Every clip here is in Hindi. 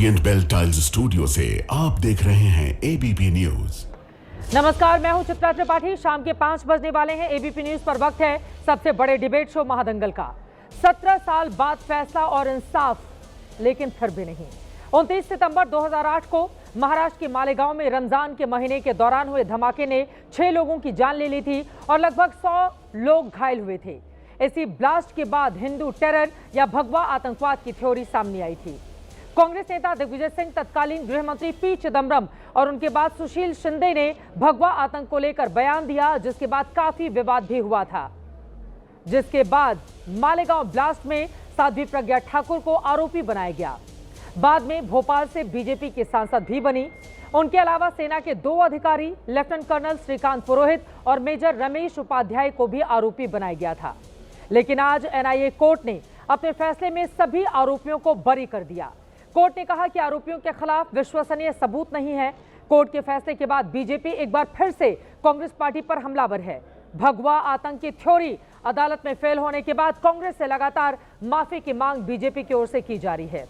ओरिएंट बेल टाइल्स स्टूडियो से आप देख रहे हैं एबीपी न्यूज। नमस्कार, मैं हूं चित्रा त्रिपाठी। शाम के 5 बजने वाले हैं। एबीपी न्यूज पर वक्त है सबसे बड़े डिबेट शो महादंगल का। 17 साल बाद फैसला और इंसाफ, लेकिन फिर भी नहीं। 29 सितंबर 2008 को महाराष्ट्र के मालेगांव में रमजान के महीने के दौरान हुए धमाके ने 6 लोगों की जान ले ली थी और लगभग 100 लोग घायल हुए थे। इसी ब्लास्ट के बाद हिंदू टेरर या भगवा आतंकवाद की थ्योरी सामने आई थी। कांग्रेस नेता दिग्विजय सिंह, तत्कालीन गृह मंत्री पी चिदम्बरम और उनके बाद सुशील शिंदे ने भगवा आतंक को लेकर बयान दिया, जिसके बाद काफी विवाद भी हुआ था। जिसके बाद मालेगांव ब्लास्ट में साध्वी प्रज्ञा ठाकुर को आरोपी बनाया गया। बाद में भोपाल से बीजेपी की सांसद भी बनी। उनके अलावा सेना के 2 अधिकारी, लेफ्टिनेंट कर्नल श्रीकांत पुरोहित और मेजर रमेश उपाध्याय को भी आरोपी बनाया गया था। लेकिन आज एनआईए कोर्ट ने अपने फैसले में सभी आरोपियों को बरी कर दिया। कोर्ट ने कहा कि आरोपियों के खिलाफ विश्वसनीय सबूत नहीं है। कोर्ट के फैसले के बाद बीजेपी एक बार फिर से कांग्रेस पार्टी पर हमलावर है। भगवा आतंक की थ्योरी अदालत में फेल होने के बाद कांग्रेस से लगातार माफी की मांग बीजेपी की ओर से की जा रही है।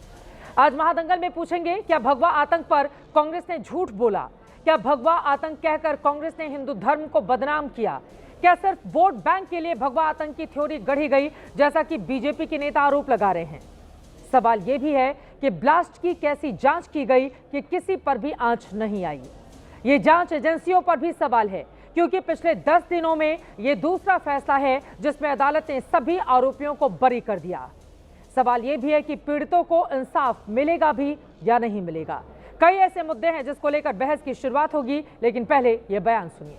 आज महादंगल में पूछेंगे, क्या भगवा आतंक पर कांग्रेस ने झूठ बोला? क्या भगवा आतंक कहकर कांग्रेस ने हिंदू धर्म को बदनाम किया? क्या सिर्फ वोट बैंक के लिए भगवा आतंक की थ्योरी गढ़ी गई, जैसा कि बीजेपी के नेता आरोप लगा रहे हैं? सवाल यह भी है कि ब्लास्ट की कैसी जांच की गई कि किसी पर भी आंच नहीं आई। ये जांच एजेंसियों पर भी सवाल है, क्योंकि पिछले 10 दिनों में यह दूसरा फैसला है जिसमें अदालत ने सभी आरोपियों को बरी कर दिया। सवाल यह भी है कि पीड़ितों को इंसाफ मिलेगा भी या नहीं मिलेगा। कई ऐसे मुद्दे हैं जिसको लेकर बहस की शुरुआत होगी, लेकिन पहले यह बयान सुनिए।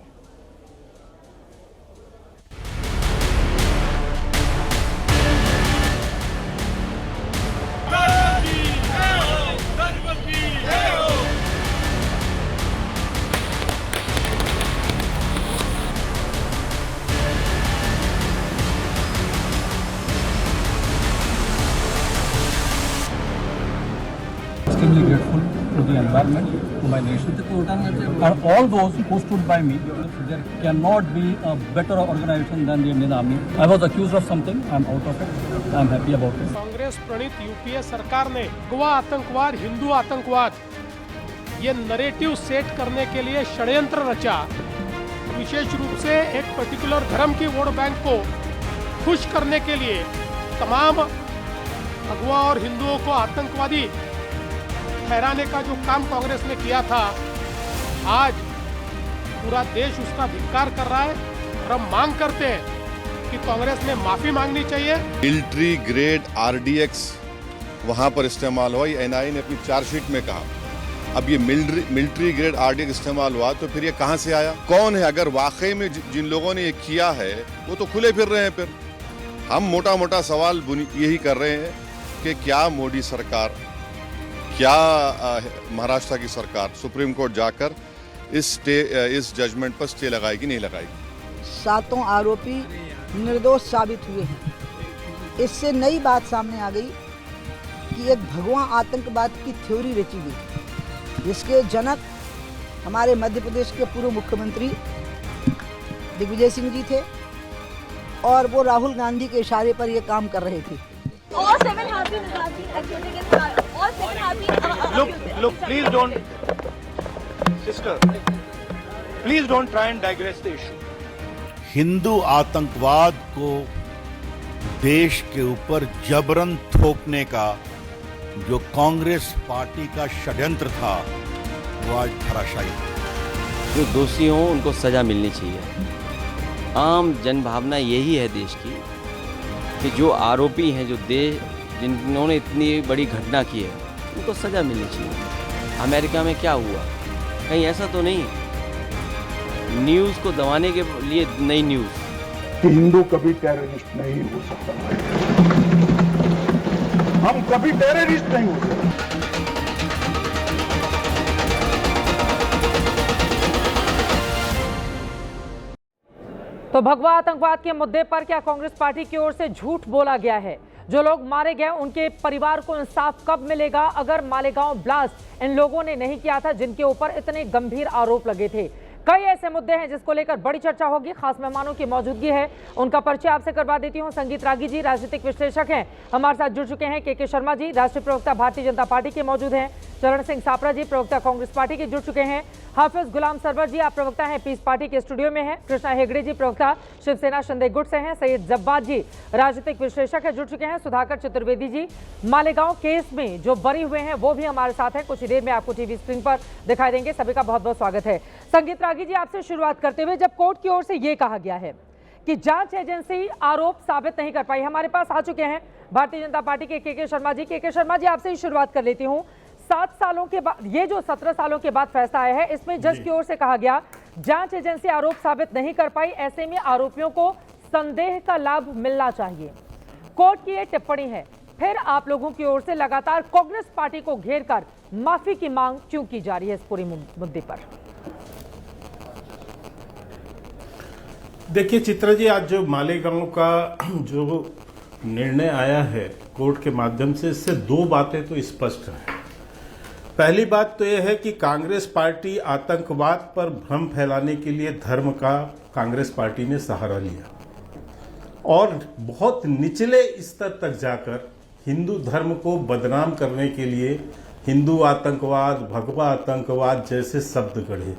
Extremely grateful to the environment, to my nation, and all those who stood by me. There cannot be a better organization than the Indian Army. I was accused of something. I'm out of it. I'm happy about it. Congress प्रणीत यूपीए सरकार ने भगवा आतंकवाद, हिंदू आतंकवाद, ये नरेटिव सेट करने के लिए षड्यंत्र रचा। विशेष रूप से एक पर्टिकुलर धर्म की वोट बैंक को खुश करने के लिए तमाम भगवा और हिंदुओं को आतंकवादी ठहराने का जो काम कांग्रेस ने किया था, आज पूरा देश उसका धिक्कार कर रहा है और हम मांग करते हैं कि कांग्रेस ने माफी मांगनी चाहिए। मिलिट्री ग्रेड आरडीएक्स वहां पर इस्तेमाल हुआ, एनआईए ने अपनी चार्जशीट में कहा। अब ये मिलिट्री ग्रेड आरडीएक्स इस्तेमाल हुआ तो फिर ये कहां से आया? कौन है? अगर वाकई में जिन लोगों ने ये किया है वो तो खुले फिर रहे हैं। फिर हम मोटा मोटा सवाल यही कर रहे हैं कि क्या मोदी सरकार, क्या महाराष्ट्र की सरकार सुप्रीम कोर्ट जाकर इस जजमेंट पर स्टे लगाएगी, नहीं लगाएगी? 7 आरोपी निर्दोष साबित हुए हैं। इससे नई बात सामने आ गई कि एक भगवा आतंकवाद की थ्योरी रची गई, जिसके जनक हमारे मध्य प्रदेश के पूर्व मुख्यमंत्री दिग्विजय सिंह जी थे और वो राहुल गांधी के इशारे पर ये काम कर रहे थे। Look, please don't try and digress the issue. Hindu आतंकवाद को देश के ऊपर जबरन थोपने का जो कांग्रेस पार्टी का षड्यंत्र था, वो आज धराशायी है। जो दोषी हों उनको सजा मिलनी चाहिए। आम जनभावना यही है देश की कि जो आरोपी हैं, जिन्होंने इतनी बड़ी घटना की है, उनको सजा मिलनी चाहिए। अमेरिका में क्या हुआ? कहीं ऐसा तो नहीं न्यूज़ को दबाने के लिए नई न्यूज़। हिंदू कभी टेररिस्ट नहीं हो सकता। हम कभी टेररिस्ट नहीं हो सकते। तो भगवा आतंकवाद के मुद्दे पर क्या कांग्रेस पार्टी की ओर से झूठ बोला गया है? जो लोग मारे गए उनके परिवार को इंसाफ कब मिलेगा? अगर मालेगांव ब्लास्ट इन लोगों ने नहीं किया था जिनके ऊपर इतने गंभीर आरोप लगे थे, कई ऐसे मुद्दे हैं जिसको लेकर बड़ी चर्चा होगी। खास मेहमानों की मौजूदगी है, उनका परिचय आपसे करवा देती हूं। संगीत रागी जी राजनीतिक विश्लेषक हैं, हमारे साथ जुड़ चुके हैं। के शर्मा जी राष्ट्रीय प्रवक्ता भारतीय जनता पार्टी के मौजूद हैं। चरण सिंह सापरा जी प्रवक्ता कांग्रेस पार्टी के जुड़ चुके हैं। हाफिज गुलाम सरवर जी आप प्रवक्ता हैं, पीस पार्टी के स्टूडियो में हैं। कृष्णा हेगड़े जी प्रवक्ता शिवसेना शिंदे गुट से हैं। सैयद जब्बार जी राजनीतिक विश्लेषक है, जुड़ चुके हैं। सुधाकर चतुर्वेदी जी मालेगांव केस में जो बरी हुए हैं वो भी हमारे साथ हैं, कुछ ही देर में आपको टीवी स्क्रीन पर दिखाई देंगे। सभी का बहुत बहुत स्वागत है। संगीत रागी जी आपसे शुरुआत करते हुए, जब कोर्ट की ओर से ये कहा गया है कि जांच एजेंसी आरोप साबित नहीं कर पाई, हमारे पास आ चुके हैं भारतीय जनता पार्टी के शर्मा जी। के शर्मा जी आपसे ही शुरुआत कर लेती हूं। 7 सालों के बाद, ये जो 17 सालों के बाद फैसला आया है, इसमें जज की ओर से कहा गया जांच एजेंसी आरोप साबित नहीं कर पाई, ऐसे में आरोपियों को संदेह का लाभ मिलना चाहिए। कोर्ट की ये टिप्पणी है, फिर आप लोगों की ओर से लगातार कांग्रेस पार्टी को घेरकर माफी की मांग क्यों की जा रही है इस पूरे मुद्दे पर? देखिए चित्रा जी, आज जो मालेगांव का जो निर्णय आया है कोर्ट के माध्यम से, इससे 2 बातें तो स्पष्ट हैं। पहली बात तो यह है कि कांग्रेस पार्टी आतंकवाद पर भ्रम फैलाने के लिए धर्म का कांग्रेस पार्टी ने सहारा लिया और बहुत निचले स्तर तक जाकर हिंदू धर्म को बदनाम करने के लिए हिंदू आतंकवाद, भगवा आतंकवाद जैसे शब्द गढ़े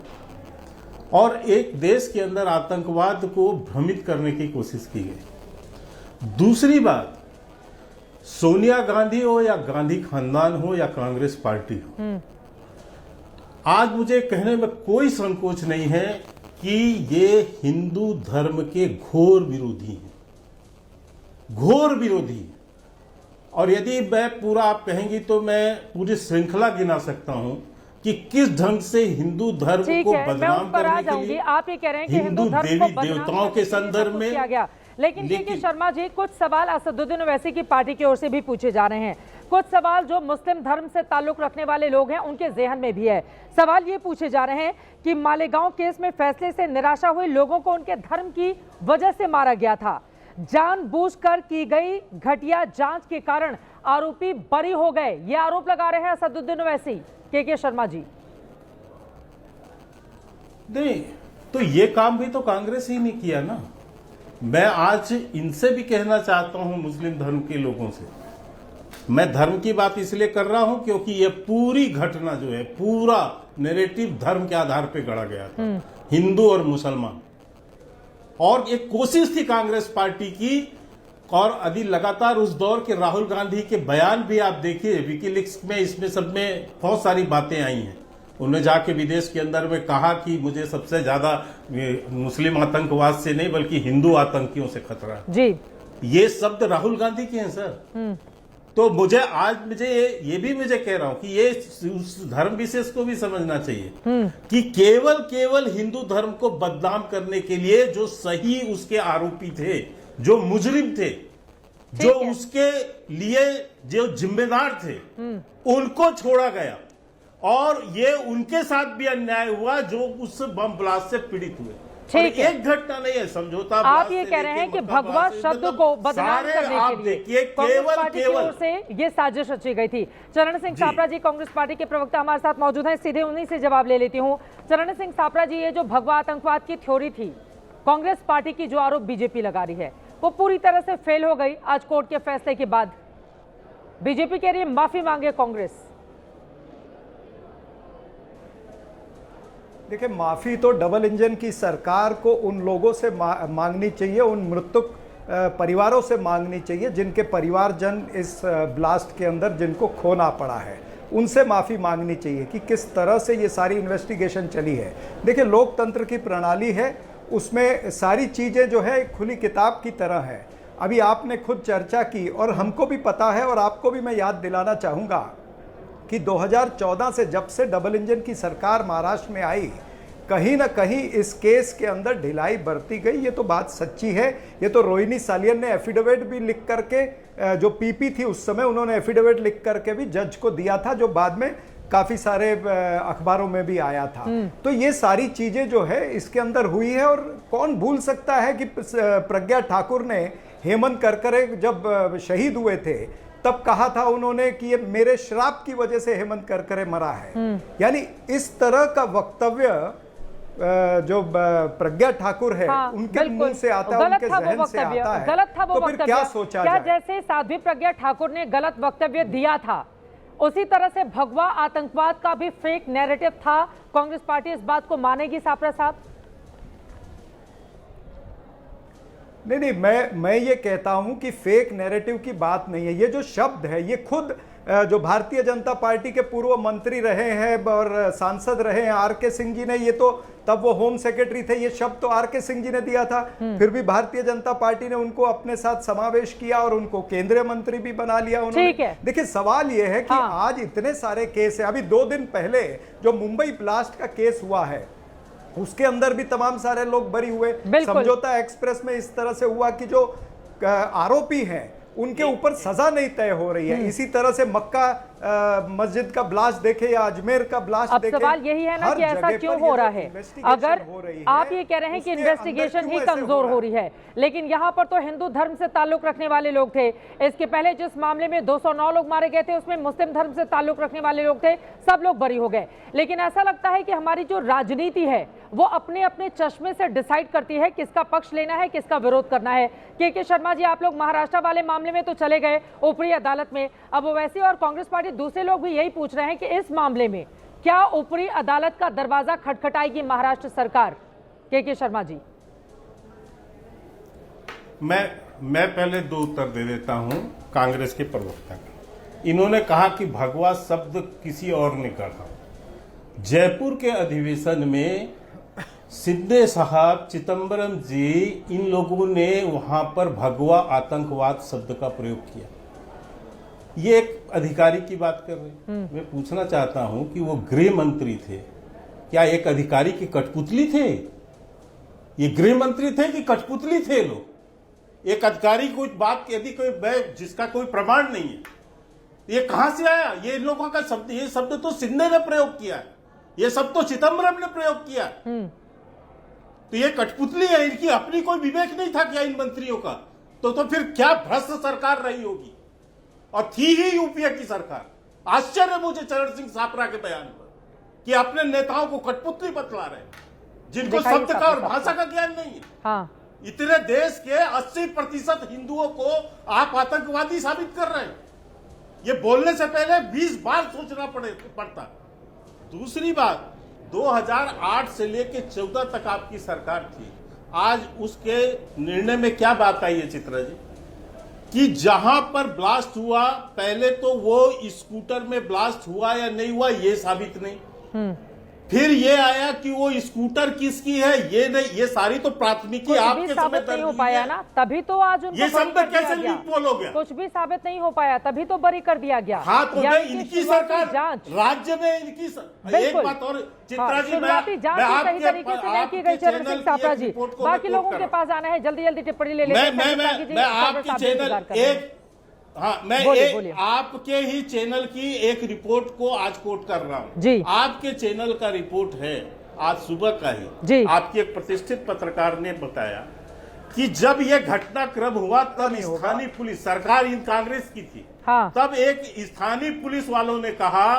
और एक देश के अंदर आतंकवाद को भ्रमित करने की कोशिश की गई। दूसरी बात, सोनिया गांधी हो या गांधी खानदान हो या कांग्रेस पार्टी हो, आज मुझे कहने में कोई संकोच नहीं है कि ये हिंदू धर्म के घोर विरोधी हैं, घोर विरोधी। और यदि मैं पूरा आप कहेंगी तो मैं पूरी श्रृंखला गिना सकता हूं कि किस ढंग से हिंदू धर्म को बदनाम करने के लिए आप ये कह रहे हैं कि हिंदू देवी देवताओं के संदर्भ में किया गया। लेकिन के शर्मा जी, कुछ सवाल असदुद्दीन ओवैसी की पार्टी की ओर से भी पूछे जा रहे हैं, कुछ सवाल जो मुस्लिम धर्म से ताल्लुक रखने वाले लोग हैं उनके जहन में भी है। सवाल ये पूछे जा रहे हैं कि मालेगांव केस में फैसले से निराशा हुई लोगों को उनके धर्म की वजह से मारा गया था, जानबूझकर की गई घटिया जांच के कारण आरोपी बरी हो गए, ये आरोप लगा रहे हैं असदुद्दीन ओवैसी। के शर्मा जी, नहीं तो ये काम भी तो कांग्रेस ही नहीं किया ना। मैं आज इनसे भी कहना चाहता हूं, मुस्लिम धर्म के लोगों से, मैं धर्म की बात इसलिए कर रहा हूं क्योंकि ये पूरी घटना जो है, पूरा नैरेटिव धर्म के आधार पे गढ़ा गया था, हिंदू और मुसलमान। और एक कोशिश थी कांग्रेस पार्टी की, और अभी लगातार उस दौर के राहुल गांधी के बयान भी आप देखिए विकीलीक्स में, इसमें सब में बहुत सारी बातें आई हैं। उन्होंने जाके विदेश के अंदर में कहा कि मुझे सबसे ज्यादा मुस्लिम आतंकवाद से नहीं बल्कि हिंदू आतंकियों से खतरा है जी। ये शब्द राहुल गांधी के हैं सर। तो मुझे मुझे कह रहा हूं कि ये उस धर्म विशेष को भी समझना चाहिए कि केवल हिंदू धर्म को बदनाम करने के लिए जो सही उसके आरोपी थे, जो मुजरिम थे, जो उसके लिए जो जिम्मेदार थे, उनको छोड़ा गया और ये उनके साथ भी अन्याय हुआ जो उस बम ब्लास्ट से पीड़ित हुए। ठीक है, एक घटना नहीं है, समझौता आप ये कह रहे हैं कि भगवा शब्द को बदनाम करने के लिए कांग्रेस पार्टी की ओर से ये साजिश रची गई थी। चरण सिंह सापरा जी कांग्रेस पार्टी के प्रवक्ता हमारे साथ मौजूद हैं, सीधे उन्हीं से जवाब ले लेती हूँ। चरण सिंह सापरा जी, ये जो भगवा आतंकवाद की थ्योरी थी कांग्रेस पार्टी की, जो आरोप बीजेपी लगा रही है, वो पूरी तरह से फेल हो गई आज कोर्ट के फैसले के बाद। बीजेपी कह रही है माफी मांगे कांग्रेस। देखिए, माफ़ी तो डबल इंजन की सरकार को उन लोगों से मांगनी चाहिए, उन मृतक परिवारों से मांगनी चाहिए जिनके परिवारजन इस ब्लास्ट के अंदर जिनको खोना पड़ा है, उनसे माफ़ी मांगनी चाहिए कि किस तरह से ये सारी इन्वेस्टिगेशन चली है। देखिए, लोकतंत्र की प्रणाली है, उसमें सारी चीज़ें जो है खुली किताब की तरह है। अभी आपने खुद चर्चा की और हमको भी पता है, और आपको भी मैं याद दिलाना चाहूँगा कि 2014 से जब से डबल इंजन की सरकार महाराष्ट्र में आई, कहीं ना कहीं इस केस के अंदर ढिलाई बरती गई। ये तो बात सच्ची है। ये तो रोहिणी सालियन ने एफिडेविट भी लिख करके, जो पीपी थी उस समय, उन्होंने एफिडेविट लिख करके भी जज को दिया था, जो बाद में काफ़ी सारे अखबारों में भी आया था। तो ये सारी चीज़ें जो है इसके अंदर हुई है। और कौन भूल सकता है कि प्रज्ञा ठाकुर ने हेमंत करकरे जब शहीद हुए थे तब कहा था उन्होंने कि ये मेरे श्राप की वजह से हेमंत करकरे मरा है। यानी इस तरह का वक्तव्य जो प्रज्ञा ठाकुर है हाँ, उनके मुंह से आता है, उनके जहन से आता है, गलत था वो तो फिर वक्तव्य। क्या सोचा क्या जाए? जैसे साध्वी प्रज्ञा ठाकुर ने गलत वक्तव्य दिया था, उसी तरह से भगवा आतंकवाद का भी फेक नैरेटिव था? कांग्रेस पार्टी इस बात को मानेगी सापरा साहब? नहीं, मैं ये कहता हूं कि फेक नैरेटिव की बात नहीं है। ये जो शब्द है ये खुद जो भारतीय जनता पार्टी के पूर्व मंत्री रहे हैं और सांसद रहे हैं आर के सिंह जी ने, ये तो तब वो होम सेक्रेटरी थे, ये शब्द तो आर के सिंह जी ने दिया था। फिर भी भारतीय जनता पार्टी ने उनको अपने साथ समावेश किया और उनको केंद्रीय मंत्री भी बना लिया उन्होंने। ठीक है। देखिए सवाल ये है कि आज इतने सारे केस है। अभी 2 दिन पहले जो मुंबई ब्लास्ट का केस हुआ है उसके अंदर भी तमाम सारे लोग बरी हुए। समझौता एक्सप्रेस में इस तरह से हुआ कि जो आरोपी हैं उनके ऊपर सजा नहीं तय हो रही है। इसी तरह से मक्का मस्जिद का ब्लास्ट देखे या अजमेर का ब्लास्ट देखे, सवाल यही है ना कि ऐसा क्यों हो रहा है? अगर आप ये कह रहे हैं कि इन्वेस्टिगेशन ही कमजोर हो रही है, लेकिन यहाँ पर तो हिंदू धर्म से ताल्लुक रखने वाले लोग थे। इसके पहले जिस मामले में 209 लोग मारे गए थे उसमें मुस्लिम धर्म से ताल्लुक रखने वाले लोग थे, सब लोग बरी हो गए। लेकिन ऐसा लगता है कि हमारी जो राजनीति है वो अपने अपने चश्मे से डिसाइड करती है किसका पक्ष लेना है, किसका विरोध करना है। के शर्मा जी, आप लोग महाराष्ट्र वाले मामले में तो चले गए ऊपरी अदालत में, अब ओवैसी और कांग्रेस पार्टी दूसरे लोग भी यही पूछ रहे हैं कि इस मामले में क्या ऊपरी अदालत का दरवाजा खटखटाएगी महाराष्ट्र सरकार? के शर्मा जी। मैं पहले 2 उत्तर दे देता हूं कांग्रेस के प्रवक्ता का। इन्होंने कहा कि भगवा शब्द किसी और ने कहा। जयपुर के अधिवेशन में सिद्धे साहब, चिदम्बरम जी, इन लोगों ने वहां पर भगवा आतंकवाद शब्द का प्रयोग किया। ये एक अधिकारी की बात कर रहे हैं। मैं पूछना चाहता हूं कि वो गृह मंत्री थे, क्या एक अधिकारी की कठपुतली थे? ये गृह मंत्री थे कि कठपुतली थे लोग? एक अधिकारी कोई बात, यदि कोई जिसका कोई प्रमाण नहीं है, ये कहां से आया? ये इन लोगों का शब्द, ये शब्द तो सिंधे ने प्रयोग किया है, ये शब्द तो चिदम्बरम ने प्रयोग किया है। तो ये कठपुतली है, इनकी अपनी कोई विवेक नहीं था क्या इन मंत्रियों का? तो फिर क्या भ्रष्ट सरकार रही होगी, और थी ही यूपीए की सरकार। आश्चर्य मुझे चरण सिंह सापरा के बयान पर कि अपने नेताओं को कठपुतली बतला रहे, जिनको शब्द का और भाषा का ज्ञान नहीं है। हाँ। इतने देश के 80% हिंदुओं को आप आतंकवादी साबित कर रहे हैं। ये बोलने से पहले 20 बार सोचना पड़ता। दूसरी बात, 2008 से लेकर 14 तक आपकी सरकार थी। आज उसके निर्णय में क्या बात आई है चित्रा जी, कि जहां पर ब्लास्ट हुआ, पहले तो वो स्कूटर में ब्लास्ट हुआ या नहीं हुआ ये साबित नहीं, फिर ये आया कि वो स्कूटर किसकी है ये नहीं, ये सारी तो प्राथमिकी आपके समय नहीं हो पाया ना, तभी तो आज उनको ये शब्द कैसे लीक हो गया? कुछ भी साबित नहीं हो पाया, तभी तो बरी कर दिया गया। हाँ, तो इनकी सरकार, राज्य में इनकी एक बात और चित्रा जी, शुरुआती जांच सही तरीके से नहीं की गई। चरण सिंह सापरा जी, बाकी लोगों के पास आना है, जल्दी जल्दी टिप्पणी ले लेते हैं। मैं आपके चैनल आपके ही चैनल की एक रिपोर्ट को आज कोट कर रहा हूं जी। आपके चैनल का रिपोर्ट है आज सुबह का ही जी। आपकी एक प्रतिष्ठित पत्रकार ने बताया कि जब यह घटनाक्रम हुआ तब स्थानीय पुलिस, सरकार इन कांग्रेस की थी, हाँ। तब एक स्थानीय पुलिस वालों ने कहा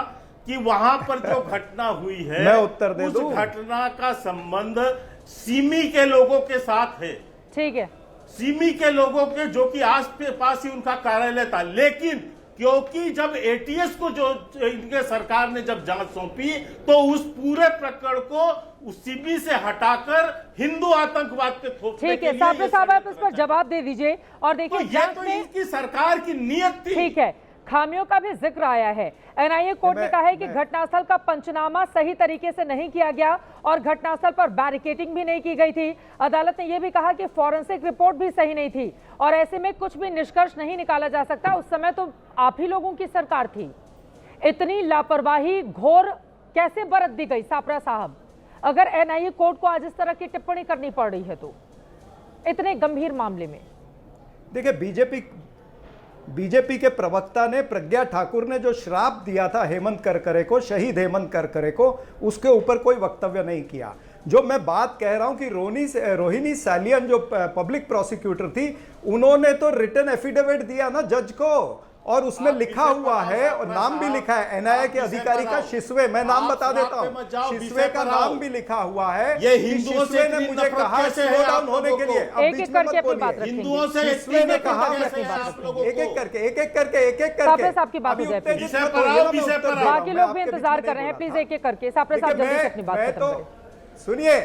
कि वहां पर जो घटना हुई है, मैं उत्तर दे उस घटना का संबंध सिमी के लोगों के साथ है। ठीक है, सिमी के लोगों के, जो कि आस पास ही उनका कार्यालय था। लेकिन क्योंकि जब एटीएस को जो इनके सरकार ने जब जांच सौंपी, तो उस पूरे प्रकरण को उस सिमी से हटाकर हिंदू आतंकवाद पे थोपने के लिए। साहब आप इस पर जवाब दे दीजिए। और देखिए, तो ये तो इनकी सरकार की नीयत थी। ठीक है, खामियों का भी जिक्र आया है। एनआईए कोर्ट ने कहा है कि घटनास्थल का पंचनामा सही तरीके से नहीं किया गया और घटनास्थल पर बैरिकेडिंग भी नहीं की गई थी। अदालत ने यह भी कहा कि फॉरेंसिक रिपोर्ट भी सही नहीं थी और ऐसे में कुछ भी निष्कर्ष नहीं निकाला जा सकता। उस समय तो आप ही लोगों की सरकार थी। इतनी लापरवाही घोर कैसे बरत दी गई सापरा साहब, अगर एनआईए कोर्ट को आज इस तरह की टिप्पणी करनी पड़ रही है तो इतने गंभीर मामले में? देखिए, बीजेपी के प्रवक्ता ने, प्रज्ञा ठाकुर ने जो श्राप दिया था हेमंत करकरे को, शहीद हेमंत करकरे को, उसके ऊपर कोई वक्तव्य नहीं किया। जो मैं बात कह रहा हूं कि रोहिणी सालियन जो पब्लिक प्रोसिक्यूटर थी, उन्होंने तो रिटन एफिडेविट दिया ना जज को और उसमें लिखा हुआ है और नाम भी लिखा है एनआईए के अधिकारी का शिस्वे, मैं नाम बता देता हूँ, शिस्वे का नाम भी लिखा हुआ है। ये हिंदुओं से ने मुझे कहा स्लो डाउन होने के लिए, एक एक करके अपनी बात रखेंगे। हिंदुओं से शिस्वे ने कहा एक एक करके आपकी बात हो जाए, बाकी लोग भी इंतजार कर रहे हैं, प्लीज एक एक करके सापरे साहब जल्दी से अपनी बात खत्म करें। सुनिए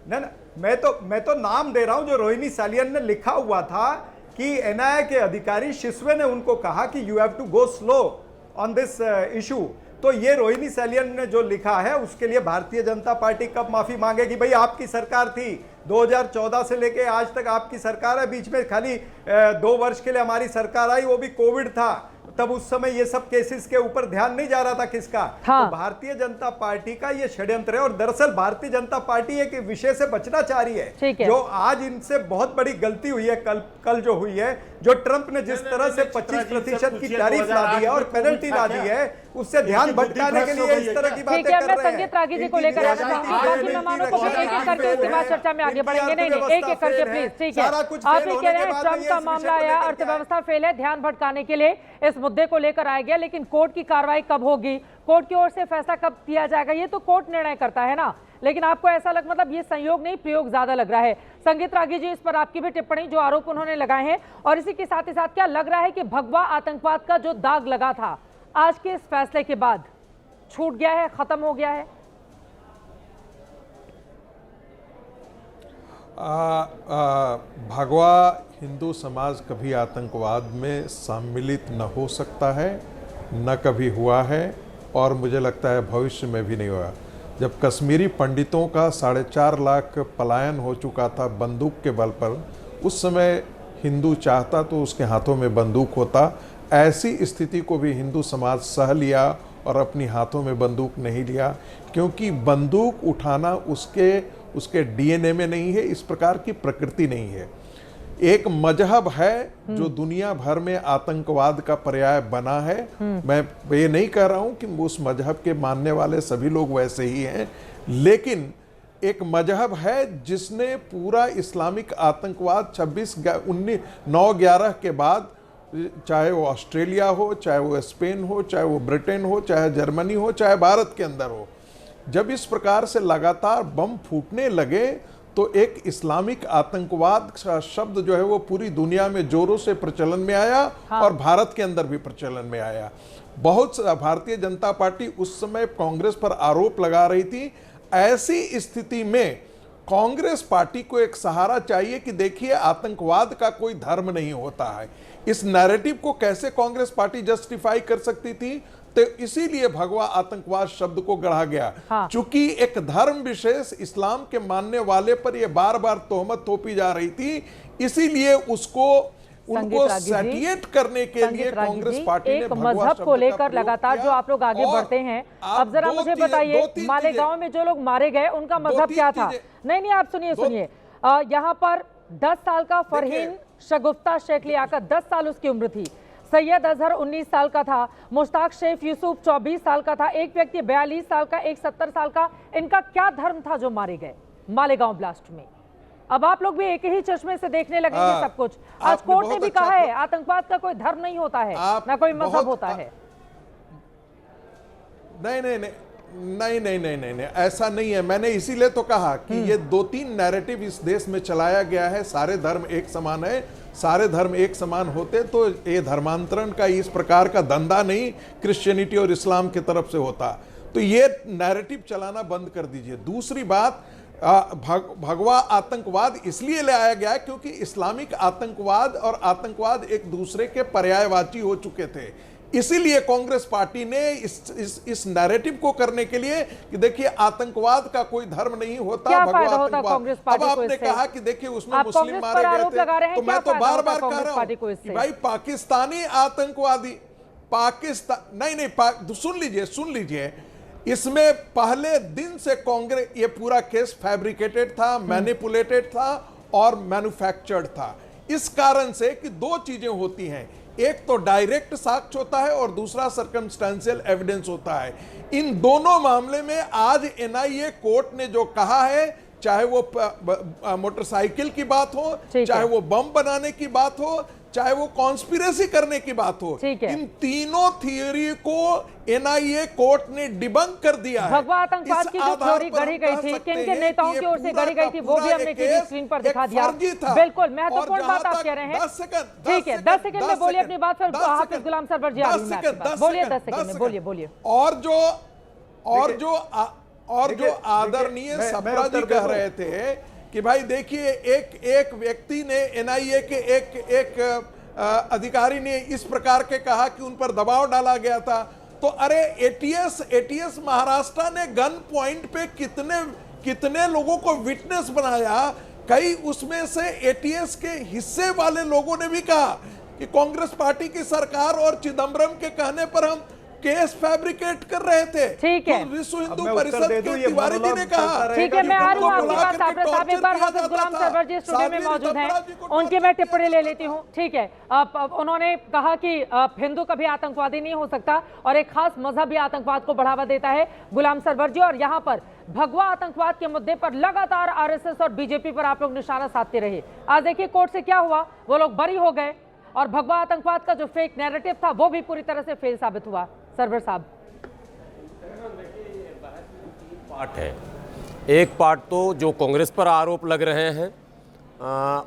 ना, मैं तो नाम दे रहा हूं जो रोहिणी सालियन ने लिखा हुआ था कि एनआईए के अधिकारी शिस्वे ने उनको कहा कि you have to go slow on this issue. तो ये रोहिणी सालियन ने जो लिखा है उसके लिए भारतीय जनता पार्टी कब माफी मांगेगी? भाई आपकी सरकार थी 2014 से लेके आज तक आपकी सरकार है, बीच में खाली 2 वर्ष के लिए हमारी सरकार आई, वो भी कोविड था, तब उस समय ये सब केसेस के ऊपर ध्यान नहीं जा रहा था किसका? हाँ। तो भारतीय जनता पार्टी का ये षड्यंत्र है और दरअसल भारतीय जनता पार्टी एक विषय से बचना चाह रही है, जो आज इनसे बहुत बड़ी गलती हुई है, कल जो हुई है, जो ट्रंप ने जिस तरह से 25% की टैरिफ ला दी है और पेनल्टी ला दी है, उससे ध्यान भटकाने के लिए इस तरह की बातें कर रहे हैं। संगीत रागी जी को लेकर आना चाहूंगी, बाकी मेहमानों को भी एक एक करके उसके बाद चर्चा में आगे बढ़ेंगे। नहीं एक एक करके प्लीज, ठीक है। आप ये कह रहे हैं ट्रंप का मामला आया, अर्थव्यवस्था फेल है, ध्यान भटकाने के लिए इस मुद्दे को लेकर आया गया, लेकिन कोर्ट की कार्रवाई कब होगी, कोर्ट की ओर से फैसला कब दिया जाएगा, ये तो कोर्ट निर्णय करता है ना। लेकिन आपको ऐसा लग, मतलब ये संयोग नहीं प्रयोग ज्यादा लग रहा है। संगीत रागी जी, इस पर आपकी भी टिप्पणी, जो आरोप उन्होंने लगाए हैं, और इसी के साथ ही साथ क्या लग रहा है कि भगवा आतंकवाद का जो दाग लगा था आज के इस फैसले के बाद छूट गया है, खत्म हो गया है? भगवा हिंदू समाज कभी आतंकवाद में सम्मिलित न हो सकता है, न कभी हुआ है, और मुझे लगता है भविष्य में भी नहीं हुआ। जब कश्मीरी पंडितों का 4.5 लाख पलायन हो चुका था बंदूक के बल पर, उस समय हिंदू चाहता तो उसके हाथों में बंदूक होता। ऐसी स्थिति को भी हिंदू समाज सह लिया और अपनी हाथों में बंदूक नहीं लिया, क्योंकि बंदूक उठाना उसके डीएनए में नहीं है, इस प्रकार की प्रकृति नहीं है। एक मजहब है जो दुनिया भर में आतंकवाद का पर्याय बना है। मैं ये नहीं कह रहा हूं कि उस मजहब के मानने वाले सभी लोग वैसे ही हैं, लेकिन एक मजहब है जिसने पूरा इस्लामिक आतंकवाद 9/11 के बाद, चाहे वो ऑस्ट्रेलिया हो, चाहे वो स्पेन हो, चाहे वो ब्रिटेन हो, चाहे जर्मनी हो, चाहे भारत के अंदर हो, जब इस प्रकार से लगातार बम फूटने लगे तो एक इस्लामिक आतंकवाद का शब्द जो है वो पूरी दुनिया में जोरों से प्रचलन में आया। हाँ। और भारत के अंदर भी प्रचलन में आया। बहुत भारतीय जनता पार्टी उस समय कांग्रेस पर आरोप लगा रही थी। ऐसी स्थिति में कांग्रेस पार्टी को एक सहारा चाहिए कि देखिए आतंकवाद का कोई धर्म नहीं होता है। इस नैरेटिव को कैसे कांग्रेस पार्टी जस्टिफाई कर सकती थी? तो इसीलिए भगवा आतंकवाद शब्द को गढ़ा गया। हाँ। चूंकि एक धर्म विशेष इस्लाम के मानने वाले पर यह बार बार तोहमत थोपी जा रही थी, इसीलिए उनको सैटिएट करने के लिए कांग्रेस पार्टी ने मजहब को लेकर लगातार जो आप लोग आगे बढ़ते हैं, अब जरा मुझे बताइए मालेगांव में जो लोग मारे गए उनका मजहब क्या था? नहीं, आप सुनिए। यहाँ पर 10 साल का फरहीन शगुफ्ता शेख लियाकत, 10 साल उसकी उम्र थी। सैयद अजहर 19 साल का था। मुश्ताक शेख यूसुफ 24 साल का था। एक व्यक्ति 42 साल का, एक 70 साल का। इनका क्या धर्म था जो मारे गए मालेगांव ब्लास्ट में? अब आप लोग भी एक ही चश्मे से देखने लगेंगे सब कुछ। आज कोर्ट ने भी कहा है आतंकवाद का कोई धर्म नहीं होता है, ना कोई मजहब होता है। नहीं, ऐसा नहीं है। मैंने इसीलिए तो कहा कि ये 2-3 नैरेटिव इस देश में चलाया गया है। सारे धर्म एक समान है, सारे धर्म एक समान होते तो ये धर्मांतरण का इस प्रकार का धंधा नहीं क्रिश्चियनिटी और इस्लाम की तरफ से होता। तो ये नैरेटिव चलाना बंद कर दीजिए। दूसरी बात, भगवा आतंकवाद इसलिए ले आया गया क्योंकि इस्लामिक आतंकवाद और आतंकवाद एक दूसरे के पर्यायवाची हो चुके थे। इसीलिए कांग्रेस पार्टी ने इस नैरेटिव को करने के लिए कि देखिए आतंकवाद का कोई धर्म नहीं होता, भगवा आतंकवाद। अब आपने कहा कि देखिए उसमें मुस्लिम मारे गए थे, तो मैं तो बार बार कह रहा हूं कि भाई पाकिस्तानी आतंकवादी सुन लीजिए, इसमें पहले दिन से कांग्रेस, ये पूरा केस फैब्रिकेटेड था, मैनिपुलेटेड था और मैन्युफैक्चर्ड था। इस कारण से कि 2 चीजें होती हैं, एक तो डायरेक्ट साक्ष्य होता है और दूसरा सर्कमस्टेंशियल एविडेंस होता है। इन दोनों मामले में आज एनआईए कोर्ट ने जो कहा है, चाहे वो मोटरसाइकिल की बात हो, चाहे वो बम बनाने की बात हो, चाहे वो कॉन्स्पिरेसी करने की बात हो, इन तीनों थियोरी को एनआईए कोर्ट ने डिबंक कर दिया है। भगवा आतंकवाद की जो थ्योरी गढ़ी गई थी, किन किन नेताओं की ओर से गढ़ी गई थी, वो भी हमने टीवी स्क्रीन पर दिखा दिया। बिल्कुल महत्वपूर्ण बात आप कह रहे हैं। ठीक है, 10 सेकंड में बोलिए अपनी बात, फिर हाफिज गुलाम सरवर जी बोलिए। 10 सेकंड में बोलिए। और जो आदरणीय सप्रा जी कह रहे थे कि भाई देखिए एक व्यक्ति ने एनआईए के एक अधिकारी ने इस प्रकार के कहा कि उन पर दबाव डाला गया था, तो अरे एटीएस महाराष्ट्र ने गन पॉइंट पे कितने लोगों को विटनेस बनाया। कई उसमें से एटीएस के हिस्से वाले लोगों ने भी कहा कि कांग्रेस पार्टी की सरकार और चिदम्बरम के कहने पर हम केस फैब्रिकेट कर रहे थे। ठीक है, विश्व हिंदू परिषद के तिवारी जी ने कहा। ठीक है, मैं आ रही हूँ आपके पास साहब। एक बार हाफिज गुलाम सरवर जी स्टूडियो में मौजूद हैं, उनकी मैं टिप्पणी ले लेती हूँ। ठीक है, उन्होंने कहा कि हिंदू कभी आतंकवादी नहीं हो सकता और एक खास मजहबी आतंकवाद को बढ़ावा देता है गुलाम सरवर जी, और यहाँ पर भगवा आतंकवाद के मुद्दे पर लगातार आरएसएस और बीजेपी पर आप लोग निशाना साधते रहे। आज देखिए कोर्ट से क्या हुआ, वो लोग बरी हो गए और भगवा आतंकवाद का जो फेक नैरेटिव था वो भी पूरी तरह से फेल साबित हुआ। सरवर साहब, पार्ट है, एक पार्ट तो जो कांग्रेस पर आरोप लग रहे हैं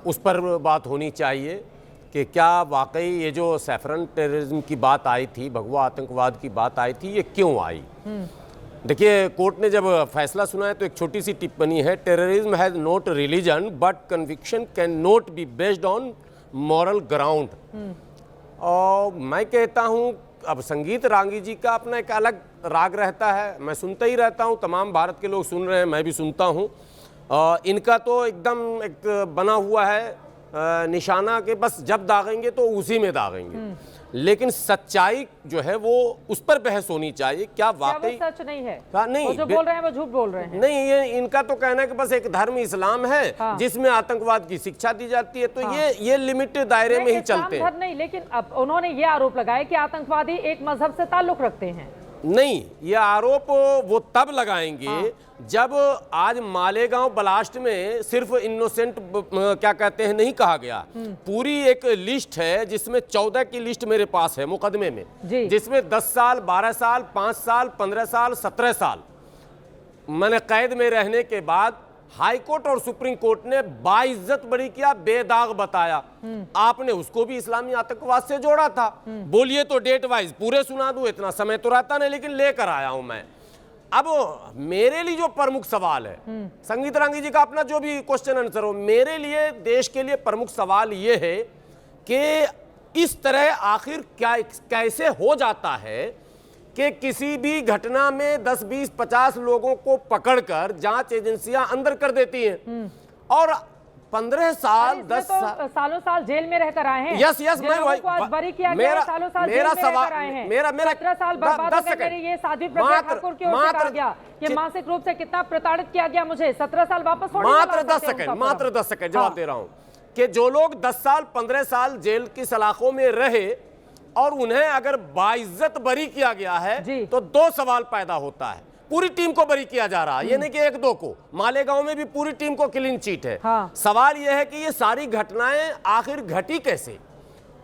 उस पर बात होनी चाहिए कि क्या वाकई ये जो सैफरन टेररिज्म की बात आई थी, भगवा आतंकवाद की बात आई थी, ये क्यों आई। देखिए कोर्ट ने जब फैसला सुनाया तो एक छोटी सी टिप्पणी है, terrorism has not religion but conviction can not be based on moral ground. और मैं कहता हूँ अब संगीत रांगी जी का अपना एक अलग राग रहता है, मैं सुनता ही रहता हूँ, तमाम भारत के लोग सुन रहे हैं, मैं भी सुनता हूँ। इनका तो एकदम एक बना हुआ है निशाना कि बस जब दागेंगे तो उसी में दागेंगे, लेकिन सच्चाई जो है वो उस पर बहस होनी चाहिए। क्या वाकई सच नहीं है? नहीं, वो जो बोल रहे हैं वो झूठ बोल रहे हैं। नहीं, ये इनका तो कहना है कि बस एक धर्म इस्लाम है जिसमें आतंकवाद की शिक्षा दी जाती है, तो ये लिमिटेड दायरे में ही चलते हैं। नहीं, लेकिन अब उन्होंने ये आरोप लगाया कि आतंकवादी एक मजहब से ताल्लुक रखते हैं। नहीं, ये आरोप वो तब लगाएंगे जब आज मालेगांव ब्लास्ट में सिर्फ इनोसेंट क्या कहते हैं नहीं कहा गया, पूरी एक लिस्ट है जिसमें 14 की लिस्ट मेरे पास है मुकदमे में, जिसमें 10 साल 12 साल 5 साल 15 साल 17 साल मैंने कैद में रहने के बाद हाई कोर्ट और सुप्रीम कोर्ट ने बाइज्जत बरी किया, बेदाग बताया। आपने उसको भी इस्लामी आतंकवाद से जोड़ा था। बोलिए तो डेट वाइज पूरे सुना दूं, इतना समय तो रहता नहीं, लेकिन लेकर आया हूं मैं। अब मेरे लिए जो प्रमुख सवाल है, संगीत रांगी जी का अपना जो भी क्वेश्चन आंसर हो, मेरे लिए देश के लिए प्रमुख सवाल ये है कि इस तरह आखिर क्या कैसे हो जाता है कि किसी भी घटना में 10, 20, 50 लोगों को पकड़कर जांच एजेंसियां अंदर कर देती हैं और 15 साल 10 सालों साल जेल में रहकर आए हैं। यस मैं आज बरी किया गया, सालों साल जेल में रहकर आए हैं। मेरा 17 साल बर्बाद हो गए मेरे। ये साध्वी प्रज्ञा ठाकुर की ओर से कहा गया कि मानसिक रूप से कितना प्रताड़ित किया गया मुझे, 17 साल वापस मात्र 10 सेकंड जवाब दे रहा हूं कि जो लोग 10 साल 15 साल जेल की सलाखों में रहे और उन्हें अगर बाइज्जत बरी किया गया है तो 2 सवाल पैदा होता है। पूरी टीम को बरी किया जा रहा है, ये नहीं कि 1-2 को। मालेगांव में भी पूरी टीम को क्लीन चिट है। सवाल यह है कि ये सारी घटनाएं आखिर घटी कैसे,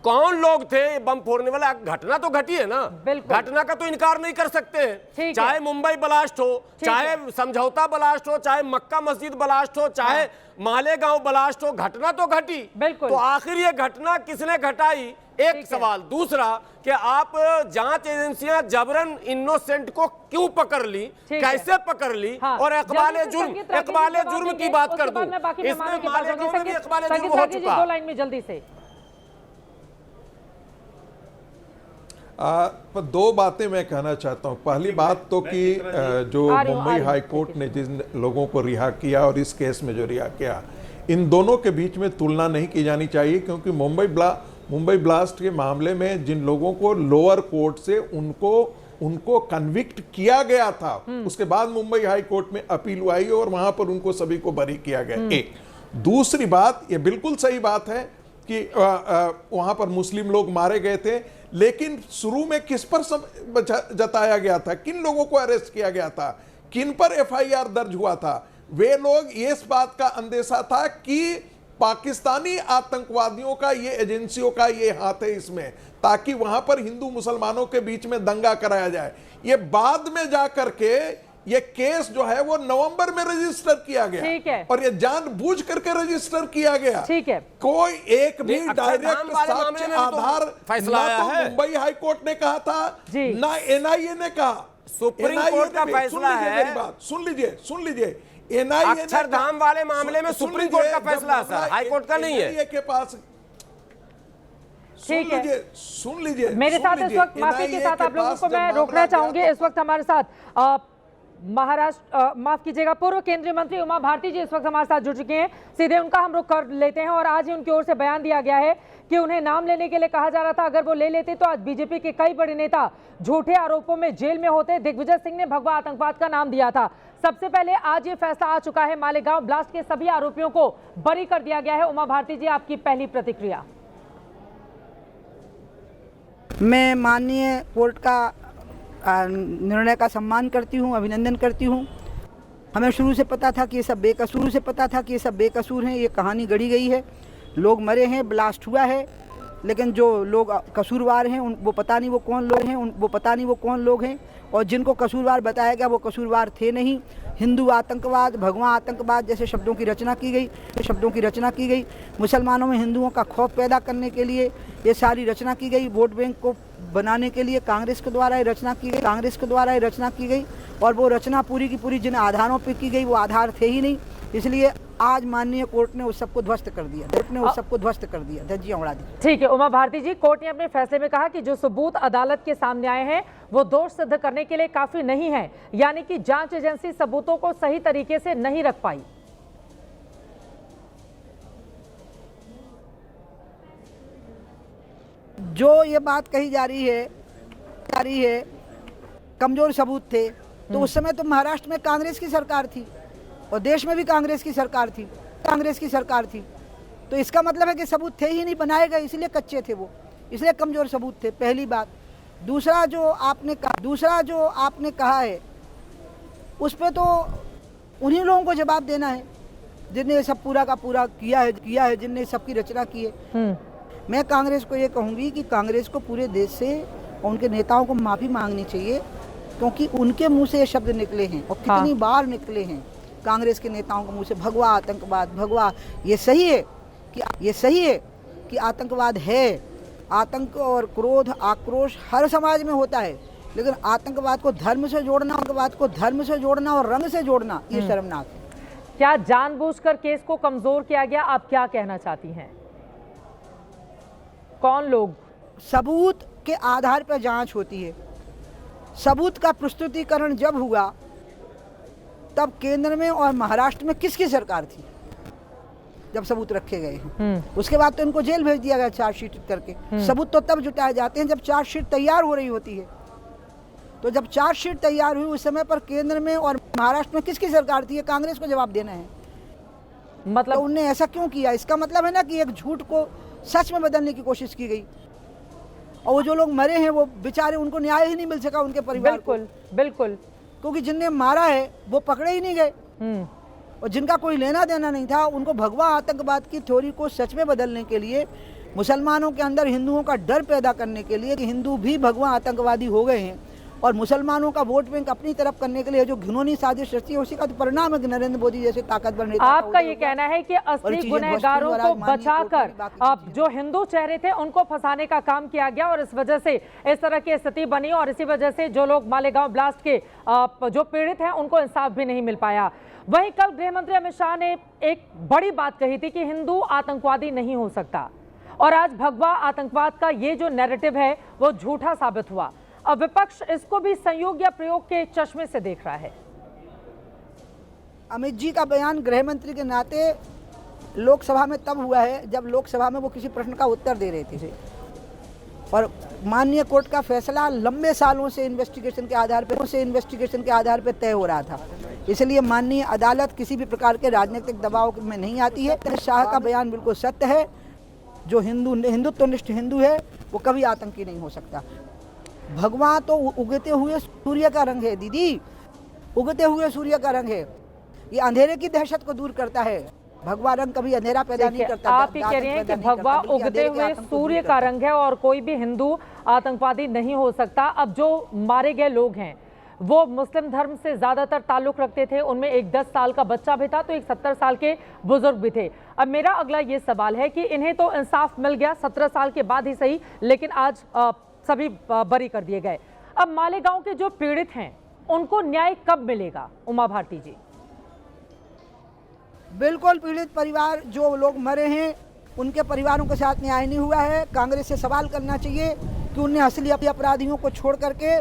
कौन लोग थे बम फोड़ने वाले। घटना तो घटी है ना, घटना का तो इनकार नहीं कर सकते। चाहे मुंबई ब्लास्ट हो, चाहे समझौता ब्लास्ट हो, चाहे मक्का मस्जिद ब्लास्ट हो, चाहे मालेगांव ब्लास्ट हो, घटना तो घटी। तो आखिर ये घटना किसने घटाई, एक सवाल। दूसरा कि आप जांच एजेंसियां जबरन इनोसेंट को क्यों पकड़ ली, कैसे पकड़ ली। और इकबाल जुर्म की बात कर दूं, इसमें मालेगांव में भी इकबाल जुर्म हो चुका। 2 लाइन में जल्दी से पर 2 बातें मैं कहना चाहता हूं। पहली बात तो कि जो मुंबई हाई कोर्ट ने जिन लोगों को रिहा किया और इस केस में जो रिहा किया, इन दोनों के बीच में तुलना नहीं की जानी चाहिए, क्योंकि मुंबई ब्लास्ट के मामले में जिन लोगों को लोअर कोर्ट से उनको कन्विक्ट किया गया था, उसके बाद मुंबई हाई कोर्ट में अपील हुई और वहां पर उनको सभी को बरी किया गया। एक दूसरी बात, ये बिल्कुल सही बात है कि वहां पर मुस्लिम लोग मारे गए थे, लेकिन शुरू में किस पर जताया गया था, किन लोगों को अरेस्ट किया गया था, किन पर एफआईआर दर्ज हुआ था। वे लोग इस बात का अंदेशा था कि पाकिस्तानी आतंकवादियों का, ये एजेंसियों का ये हाथ है इसमें, ताकि वहां पर हिंदू मुसलमानों के बीच में दंगा कराया जाए। ये बाद में जाकर के ये केस जो है वो नवंबर में रजिस्टर किया गया। ठीक है। और ये जानबूझ करके रजिस्टर किया गया। ठीक है। कोई एक भी डायरेक्ट साक्ष्य आधार फैसला आया है। मुंबई हाई कोर्ट ने कहा था, ना एनआईए ने कहा। सुप्रीम कोर्ट का फैसला है। सुन लीजिए एनआईए अक्षरधाम वाले मामले में सुप्रीम कोर्ट का फैसला है सर, हाई कोर्ट का नहीं है। एनआईए के पास ठीक है, सुन लीजिए मेरे साथ इस वक्त, माफी के साथ आप लोगों को मैं रोकना चाहूंगी, इस वक्त हमारे साथ महाराष्ट्र माफ कीजिएगा पूर्व केंद्रीय मंत्री उमा भारती जी इस वक्त हमारे साथ जुड़ चुके हैं। सीधे उनका हम रुख कर लेते हैं और आज ही उनकी ओर से बयान दिया गया है कि उन्हें नाम लेने के लिए कहा जा रहा था, अगर वो ले लेते तो आज बीजेपी के कई बड़े नेता झूठे आरोपों में जेल में होते। दिग्विजय सिंह ने भगवा आतंकवाद का नाम दिया था। सबसे पहले आज ये फैसला आ चुका है, मालेगांव ब्लास्ट के सभी आरोपियों को बरी कर दिया गया है। उमा भारती जी, आपकी पहली प्रतिक्रिया। मैं माननीय कोर्ट का निर्णय का सम्मान करती हूँ, अभिनंदन करती हूँ। हमें शुरू से पता था कि ये सब बेकसूर हैं, ये कहानी गढ़ी गई है, लोग मरे हैं, ब्लास्ट हुआ है, लेकिन जो लोग कसूरवार हैं वो पता नहीं वो कौन लोग हैं, और जिनको कसूरवार बताया गया वो कसूरवार थे नहीं। हिंदू आतंकवाद, भगवा आतंकवाद जैसे शब्दों की रचना की गई, मुसलमानों में हिंदुओं का खौफ पैदा करने के लिए ये सारी रचना की गई, वोट बैंक को बनाने के लिए कांग्रेस के द्वारा ये रचना की गई, और वो रचना पूरी की पूरी जिन आधारों पर की गई वो आधार थे ही नहीं। इसलिए आज माननीय कोर्ट ने उस सबको ध्वस्त कर दिया। धज्जियां उड़ा दी। ठीक है उमा भारती जी, कोर्ट ने अपने फैसले में कहा कि जो सबूत अदालत के सामने आए हैं वो दोष सिद्ध करने के लिए काफी नहीं है, यानी कि जांच एजेंसी सबूतों को सही तरीके से नहीं रख पाई। जो ये बात कही जा रही है कमजोर सबूत थे, तो उस समय तो महाराष्ट्र में कांग्रेस की सरकार थी और देश में भी कांग्रेस की सरकार थी, तो इसका मतलब है कि सबूत थे ही नहीं बनाए गए, इसलिए कच्चे थे वो, इसलिए कमजोर सबूत थे, पहली बात। दूसरा जो आपने कहा है उस पे तो उन्हीं लोगों को जवाब देना है जिनने सब पूरा का पूरा किया है, जिनने सबकी रचना की है। मैं कांग्रेस को ये कहूँगी कि कांग्रेस को पूरे देश से और उनके नेताओं को माफ़ी मांगनी चाहिए, क्योंकि उनके मुंह से ये शब्द निकले हैं और कितनी बार निकले हैं कांग्रेस के नेताओं के मुंह से, भगवा आतंकवाद, भगवा। ये सही है कि आतंकवाद है, आतंक और क्रोध, आक्रोश हर समाज में होता है, लेकिन आतंकवाद को धर्म से जोड़ना और रंग से जोड़ना ये शर्मनाक है। क्या जानबूझकर केस को कमजोर किया गया? आप क्या कहना चाहती हैं? कौन लोग? सबूत के आधार पर जांच होती है। सबूत का प्रस्तुतिकरण जब हुआ तब केंद्र में और महाराष्ट्र में किसकी सरकार थी जब सबूत रखे गए हैं? उसके बाद तो इनको जेल भेज दिया गया चार्जशीट करके। सबूत तो तब जुटाए जाते हैं जब चार्जशीट तैयार हो रही होती है। तो जब चार्जशीट तैयार हुई उस समय पर केंद्र में और महाराष्ट्र में किसकी सरकार थी? ये कांग्रेस को जवाब देना है। मतलब तो उनने ऐसा क्यों किया? इसका मतलब है ना कि एक झूठ को सच में बदलने की कोशिश की गई, और वो जो लोग मरे हैं वो बेचारे, उनको न्याय ही नहीं मिल सका उनके परिवार को। बिल्कुल, क्योंकि जिनने मारा है वो पकड़े ही नहीं गए, और जिनका कोई लेना देना नहीं था उनको भगवा आतंकवाद की थ्योरी को सच में बदलने के लिए, मुसलमानों के अंदर हिंदुओं का डर पैदा करने के लिए कि हिंदू भी भगवा आतंकवादी हो गए हैं, और मुसलमानों का वोट बैंक अपनी तरफ करने के लिए जो घिनौनी साजिश रची है, उसी का तो परिणाम है नरेंद्र मोदी जैसे ताकतवर नेता। आपका ये कहना है कि असली गुनहगारों को बचाकर अब जो हिंदू चेहरे थे उनको फंसाने का काम किया गया, और इस वजह से इस तरह की स्थिति बनी, और इसी वजह से जो लोग मालेगांव ब्लास्ट के जो पीड़ित हैं उनको इंसाफ भी नहीं मिल पाया। वहीं कल गृह मंत्री अमित शाह ने एक बड़ी बात कही थी कि हिंदू आतंकवादी नहीं हो सकता, और आज भगवा आतंकवाद का ये जो नैरेटिव है वो झूठा साबित हुआ। अब विपक्ष इसको भी संयोग या प्रयोग के चश्मे से देख रहा है। अमित जी का बयान गृह मंत्री के नाते लोकसभा में तब हुआ है जब लोकसभा में वो किसी प्रश्न का उत्तर दे रहे थे, और माननीय कोर्ट का फैसला लंबे सालों से इन्वेस्टिगेशन के आधार पर तय हो रहा था। इसलिए माननीय अदालत किसी भी प्रकार के राजनीतिक दबाव में नहीं आती है। शाह का बयान बिल्कुल सत्य है। जो हिंदुत्वनिष्ठ हिंदू है वो कभी आतंकी नहीं हो सकता। भगवा तो उगते हुए सूर्य का रंग है दीदी, उगते हुए सूर्य का रंग है। ये अंधेरे की दहशत को दूर करता है, भगवा रंग कभी अंधेरा पैदा नहीं करता। आप ही कह रहे हैं कि भगवा उगते हुए सूर्य का रंग है और कोई भी हिंदू आतंकवादी नहीं हो सकता। अब जो मारे गए लोग हैं वो मुस्लिम धर्म से ज्यादातर ताल्लुक रखते थे, उनमें एक 10 साल का बच्चा भी था तो एक 70 साल के बुजुर्ग भी थे। अब मेरा अगला ये सवाल है कि इन्हें तो इंसाफ मिल गया 17 साल के बाद ही सही, लेकिन आज सभी बरी कर दिए गए। अब मालेगांव के जो पीड़ित हैं उनको न्याय कब मिलेगा उमा भारती जी? बिल्कुल, पीड़ित परिवार जो लोग मरे हैं उनके परिवारों के साथ न्याय नहीं हुआ है। कांग्रेस से सवाल करना चाहिए कि उन्हें असली अपराधियों को छोड़ करके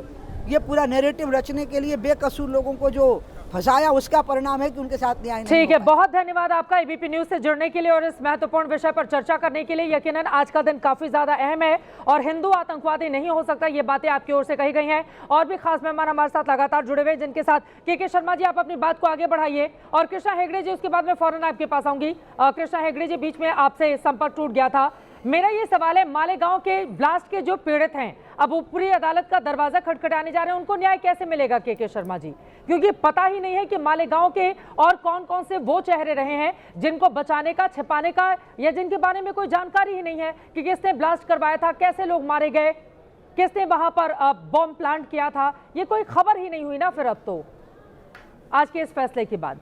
ये पूरा नैरेटिव रचने के लिए बेकसूर लोगों को जो फंसाया उसका परिणाम है कि उनके साथ न्याय नहीं। ठीक है, बहुत धन्यवाद आपका एबीपी न्यूज से जुड़ने के लिए और इस महत्वपूर्ण विषय पर चर्चा करने के लिए। यकीनन आज का दिन काफी ज्यादा अहम है और हिंदू आतंकवादी नहीं हो सकता, ये बातें आपकी ओर से कही गई हैं। और भी खास मेहमान हमारे साथ लगातार जुड़े हुए, जिनके साथ के शर्मा जी, आप अपनी बात को आगे बढ़ाइए और कृष्णा हेगड़े जी उसके बाद में फौरन आपके पास आऊंगी। कृष्णा हेगड़े जी, बीच में आपसे संपर्क टूट गया था। मेरा ये सवाल है, मालेगांव के ब्लास्ट के जो पीड़ित हैं अब ऊपरी अदालत का दरवाजा खटखटाने जा रहे हैं, उनको न्याय कैसे मिलेगा के शर्मा जी? क्योंकि पता ही नहीं है कि मालेगांव के और कौन कौन से वो चेहरे रहे हैं जिनको बचाने का, छिपाने का, या जिनके बारे में कोई जानकारी ही नहीं है कि किसने ब्लास्ट करवाया था, कैसे लोग मारे गए, किसने वहां पर बॉम्ब प्लांट किया था, ये कोई खबर ही नहीं हुई ना फिर अब तो आज के इस फैसले के बाद।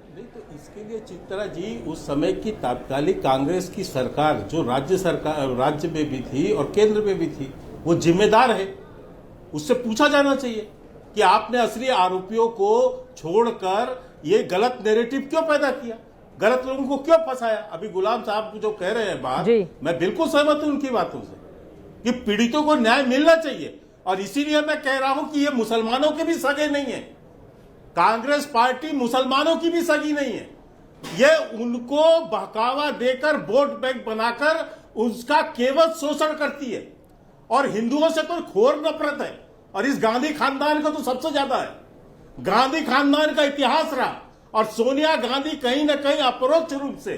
नहीं तो इसके लिए चित्रा जी उस समय की तात्कालिक कांग्रेस की सरकार, जो राज्य में भी थी और केंद्र में भी थी, वो जिम्मेदार है। उससे पूछा जाना चाहिए कि आपने असली आरोपियों को छोड़कर ये गलत नैरेटिव क्यों पैदा किया, गलत लोगों को क्यों फंसाया। अभी गुलाम साहब जो कह रहे हैं बात, मैं बिल्कुल सहमत हूं उनकी बातों से कि पीड़ितों को न्याय मिलना चाहिए। और इसीलिए मैं कह रहा हूं कि ये मुसलमानों के भी सगे नहीं है, कांग्रेस पार्टी मुसलमानों की भी सगी नहीं है। ये उनको बहकावा देकर वोट बैंक बनाकर उसका केवल शोषण करती है और हिंदुओं से तो घोर नफरत है। और इस गांधी खानदान का तो सबसे ज्यादा है। गांधी खानदान का इतिहास रहा और सोनिया गांधी कहीं ना कहीं अपरोक्ष रूप से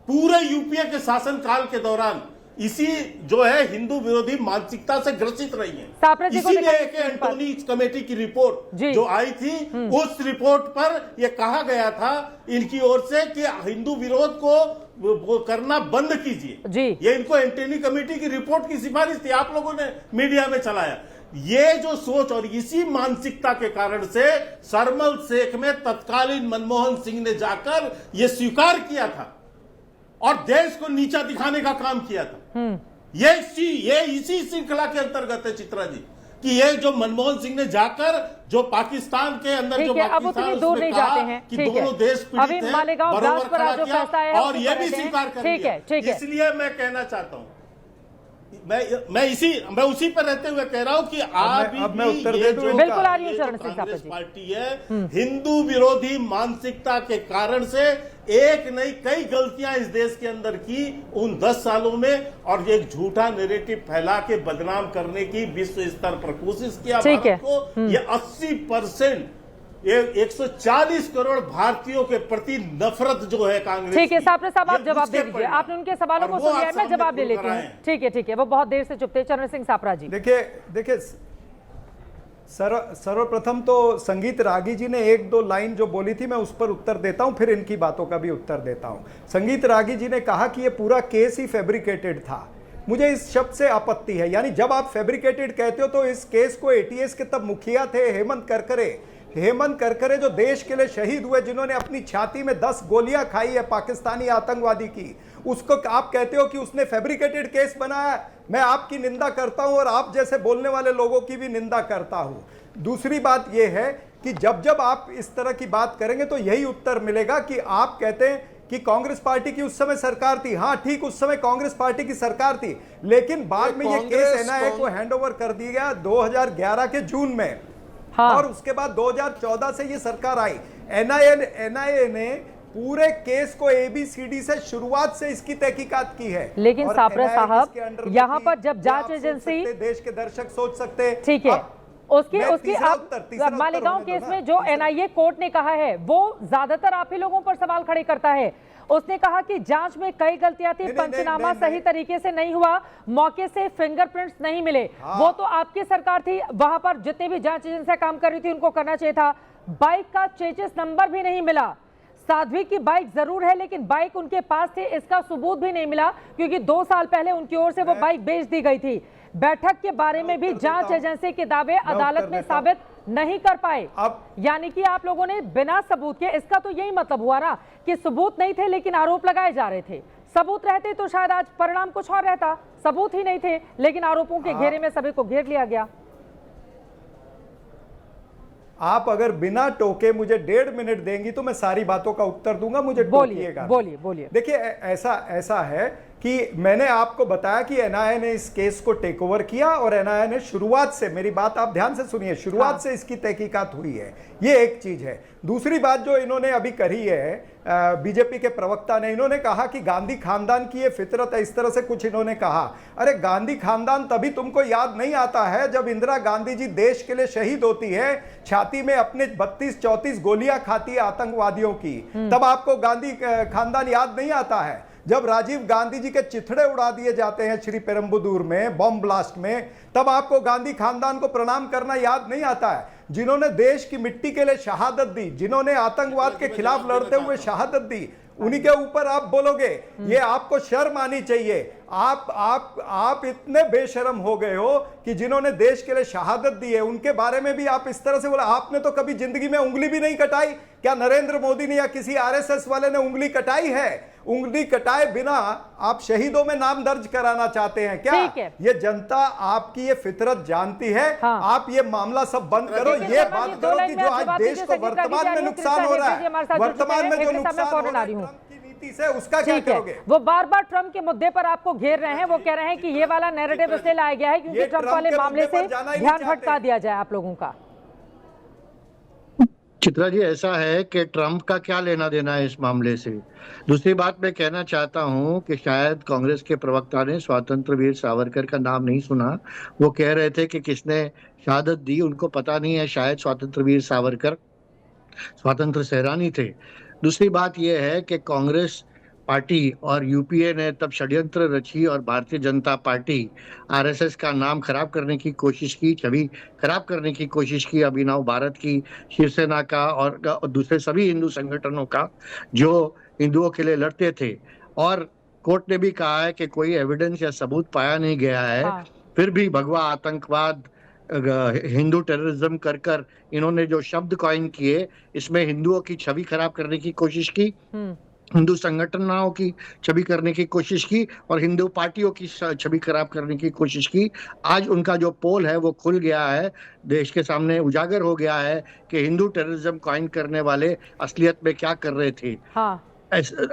पूरे यूपीए के शासनकाल के दौरान इसी जो है हिंदू विरोधी मानसिकता से ग्रसित रही है। इसीलिए एक एंटोनी कमेटी की रिपोर्ट जो आई थी, उस रिपोर्ट पर यह कहा गया था इनकी ओर से कि हिंदू विरोध को वो करना बंद कीजिए। ये इनको एंटोनी कमेटी की रिपोर्ट की सिफारिश थी, आप लोगों ने मीडिया में चलाया। ये जो सोच और इसी मानसिकता के कारण से शर्मल शेख में तत्कालीन मनमोहन सिंह ने जाकर ये स्वीकार किया था और देश को नीचा दिखाने का काम किया था। ये इसी श्रृंखला के अंतर्गत है चित्रा जी कि ये जो मनमोहन सिंह ने जाकर जो पाकिस्तान के अंदर जो अब उतनी दूर नहीं जाते हैं कि दोनों देश पीड़ित हैं, बराबर खड़ा किया और ये भी स्वीकार कर लिया। इसलिए मैं कहना चाहता हूं, मैं उसी पर रहते हुए कह रहा हूं कि अब मैं उत्तर दे दूं। बिल्कुल आ रही है चरण सिंह कांग्रेस पार्टी है, हिंदू विरोधी मानसिकता के कारण से एक नहीं कई गलतियां इस देश के अंदर की उन 10 सालों में और एक झूठा नैरेटिव फैला के बदनाम करने की विश्व स्तर पर कोशिश किया भारत को। ये 80% 140 करोड़ भारतीयों के प्रति नफरत जो है कांग्रेस। ठीक है साहब आप जवाब दे दीजिए, आपने उनके सवालों को सुन लिया, मैं जवाब दे लेती हूँ। ठीक है, वो बहुत देर से चुप थे। चरण सिंह सापरा जी, देखिए सर्वप्रथम तो संगीत रागी जी ने 1-2 लाइन जो बोली थी मैं उस पर उत्तर देता हूं, फिर इनकी बातों का भी उत्तर देता हूं। संगीत रागी जी ने कहा कि ये पूरा केस ही फैब्रिकेटेड था। मुझे इस शब्द से आपत्ति है। यानी जब आप फैब्रिकेटेड कहते हो तो इस केस को एटीएस के तब मुखिया थे हेमंत करकरे जो देश के लिए शहीद हुए, जिन्होंने अपनी छाती में 10 गोलियां खाई है पाकिस्तानी आतंकवादी की, उसको आप कहते हो कि उसने फैब्रिकेटेड केस बनाया। मैं आपकी निंदा करता हूं और आप जैसे बोलने वाले लोगों की भी निंदा करता हूं। दूसरी बात यह है कि जब आप इस तरह की बात करेंगे तो यही उत्तर मिलेगा कि आप कहते हैं कि कांग्रेस पार्टी की उस समय सरकार थी। हाँ ठीक, उस समय कांग्रेस पार्टी की सरकार थी, लेकिन बाद में यह केस एनआईए को हैंडओवर कर दिया गया 2011 के जून में। और उसके बाद 2014 से ये सरकार आई। एनआईए ने पूरे केस को एबीसीडी से शुरुआत से इसकी तहकीकात की है। लेकिन सापरा साहब, यहाँ पर जब जांच एजेंसी, देश के दर्शक सोच सकते, ठीक है, उसकी आप मालेगांव केस में जो एनआईए कोर्ट ने कहा है वो ज्यादातर आप ही लोगों पर सवाल खड़े करता है। उसने कहा कि जांच में कई गलतियां थी, पंचनामा सही तरीके से नहीं हुआ, मौके से फिंगरप्रिंट्स नहीं मिले। वो तो आपकी सरकार थी, वहां पर जितने भी जांच एजेंसियां काम कर रही थी उनको करना चाहिए था। बाइक का चेचिस नंबर भी नहीं मिला। साध्वी की बाइक जरूर है, लेकिन बाइक उनके पास थी इसका सबूत भी नहीं मिला, क्योंकि 2 साल पहले उनकी ओर से वो बाइक बेच दी गई थी। बैठक के बारे में भी जांच एजेंसी के दावे अदालत में साबित नहीं कर पाए। यानी कि आप लोगों ने बिना सबूत के, इसका तो यही मतलब हुआ ना कि सबूत नहीं थे लेकिन आरोप लगाए जा रहे थे। सबूत रहते तो शायद आज परिणाम कुछ और रहता। सबूत ही नहीं थे, लेकिन आरोपों के घेरे में सभी को घेर लिया गया। आप अगर बिना टोके मुझे 1.5 मिनट देंगी तो मैं सारी बातों का उत्तर दूंगा, मुझे टोकिएगा। बोलिए। देखिए, ऐसा है कि मैंने आपको बताया कि एनआईए ने इस केस को टेक ओवर किया और एनआईए ने शुरुआत से, मेरी बात आप ध्यान से सुनिए, शुरुआत से इसकी तहकीकात हुई है। ये एक चीज है। दूसरी बात जो इन्होंने अभी करी है, बीजेपी के प्रवक्ता ने, इन्होंने कहा कि गांधी खानदान की ये फितरत है, इस तरह से कुछ इन्होंने कहा। अरे गांधी खानदान तभी तुमको याद नहीं आता है जब इंदिरा गांधी जी देश के लिए शहीद होती है, छाती में अपने 32-34 गोलियां खाती है आतंकवादियों की, तब आपको गांधी खानदान याद नहीं आता है। जब राजीव गांधी जी के चिथड़े उड़ा दिए जाते हैं श्री पेरम्बुदूर में बॉम्ब ब्लास्ट में, तब आपको गांधी खानदान को प्रणाम करना याद नहीं आता है। जिन्होंने देश की मिट्टी के लिए शहादत दी, जिन्होंने आतंकवाद के खिलाफ लड़ते हुए शहादत दी, उन्हीं के ऊपर आप बोलोगे? ये आपको शर्म आनी चाहिए। आप इतने बेशर्म हो गए हो कि जिन्होंने देश के लिए शहादत दी है उनके बारे में भी आप इस तरह से बोला। आपने तो कभी जिंदगी में उंगली भी नहीं कटाई। क्या नरेंद्र मोदी ने या किसी आरएसएस वाले ने उंगली कटाई है? उंगली कटाए बिना आप शहीदों में नाम दर्ज कराना चाहते हैं क्या? ये जनता आपकी ये फितरत जानती है। आप ये मामला सब बंद करो। ये बात करो कि जो आज देश को वर्तमान में नुकसान हो रहा है, वर्तमान में जो नुकसान हो रहा है नीति से, उसका क्या करोगे? वो बार-बार ट्रंप के मुद्दे पर आपको घेर रहे हैं। वो कह रहे हैं कि ये वाला नैरेटिव इसलिए लाया गया है क्योंकि ट्रंप वाले मामले से ध्यान भटका दिया जाए आप लोगों का। चित्रा जी, ऐसा है कि ट्रंप का क्या लेना देना है इस मामले से। दूसरी बात मैं कहना चाहता हूं कि शायद कांग्रेस के प्रवक्ता ने स्वतंत्र वीर सावरकर का नाम नहीं सुना। वो कह रहे थे कि किसने शहादत दी, उनको पता नहीं है। शायद स्वतंत्र वीर सावरकर स्वतंत्र सेनानी थे। दूसरी बात यह है कि कांग्रेस पार्टी और यूपीए ने तब षड्यंत्र रची और भारतीय जनता पार्टी आरएसएस का नाम खराब करने की कोशिश की, छवि खराब करने की कोशिश की, अभिनव भारत की, शिवसेना का और दूसरे सभी हिंदू संगठनों का जो हिंदुओं के लिए लड़ते थे। और कोर्ट ने भी कहा है कि कोई एविडेंस या सबूत पाया नहीं गया है। फिर भी भगवा आतंकवाद, हिंदू टेररिज्म कर इन्होंने जो शब्द कॉइन किए, इसमें हिंदुओं की छवि खराब करने की कोशिश की, हिंदू संगठनों की छवि करने की कोशिश की और हिंदू पार्टियों की छवि खराब करने की कोशिश की। आज उनका जो पोल है वो खुल गया है, देश के सामने उजागर हो गया है कि हिंदू टेररिज्म कॉइन करने वाले असलियत में क्या कर रहे थे।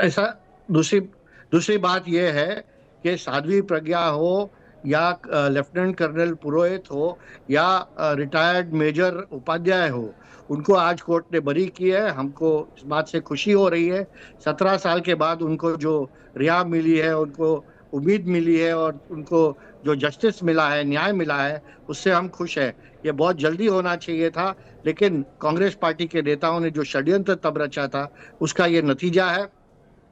ऐसा दूसरी बात यह है कि साध्वी प्रज्ञा हो या लेफ्टिनेंट कर्नल पुरोहित हो या रिटायर्ड मेजर उपाध्याय हो, उनको आज कोर्ट ने बरी की है। हमको इस बात से खुशी हो रही है। 17 साल के बाद उनको जो रिहा मिली है, उनको उम्मीद मिली है और उनको जो जस्टिस मिला है, न्याय मिला है, उससे हम खुश हैं। ये बहुत जल्दी होना चाहिए था, लेकिन कांग्रेस पार्टी के नेताओं ने जो षड्यंत्र तब रचा था उसका ये नतीजा है,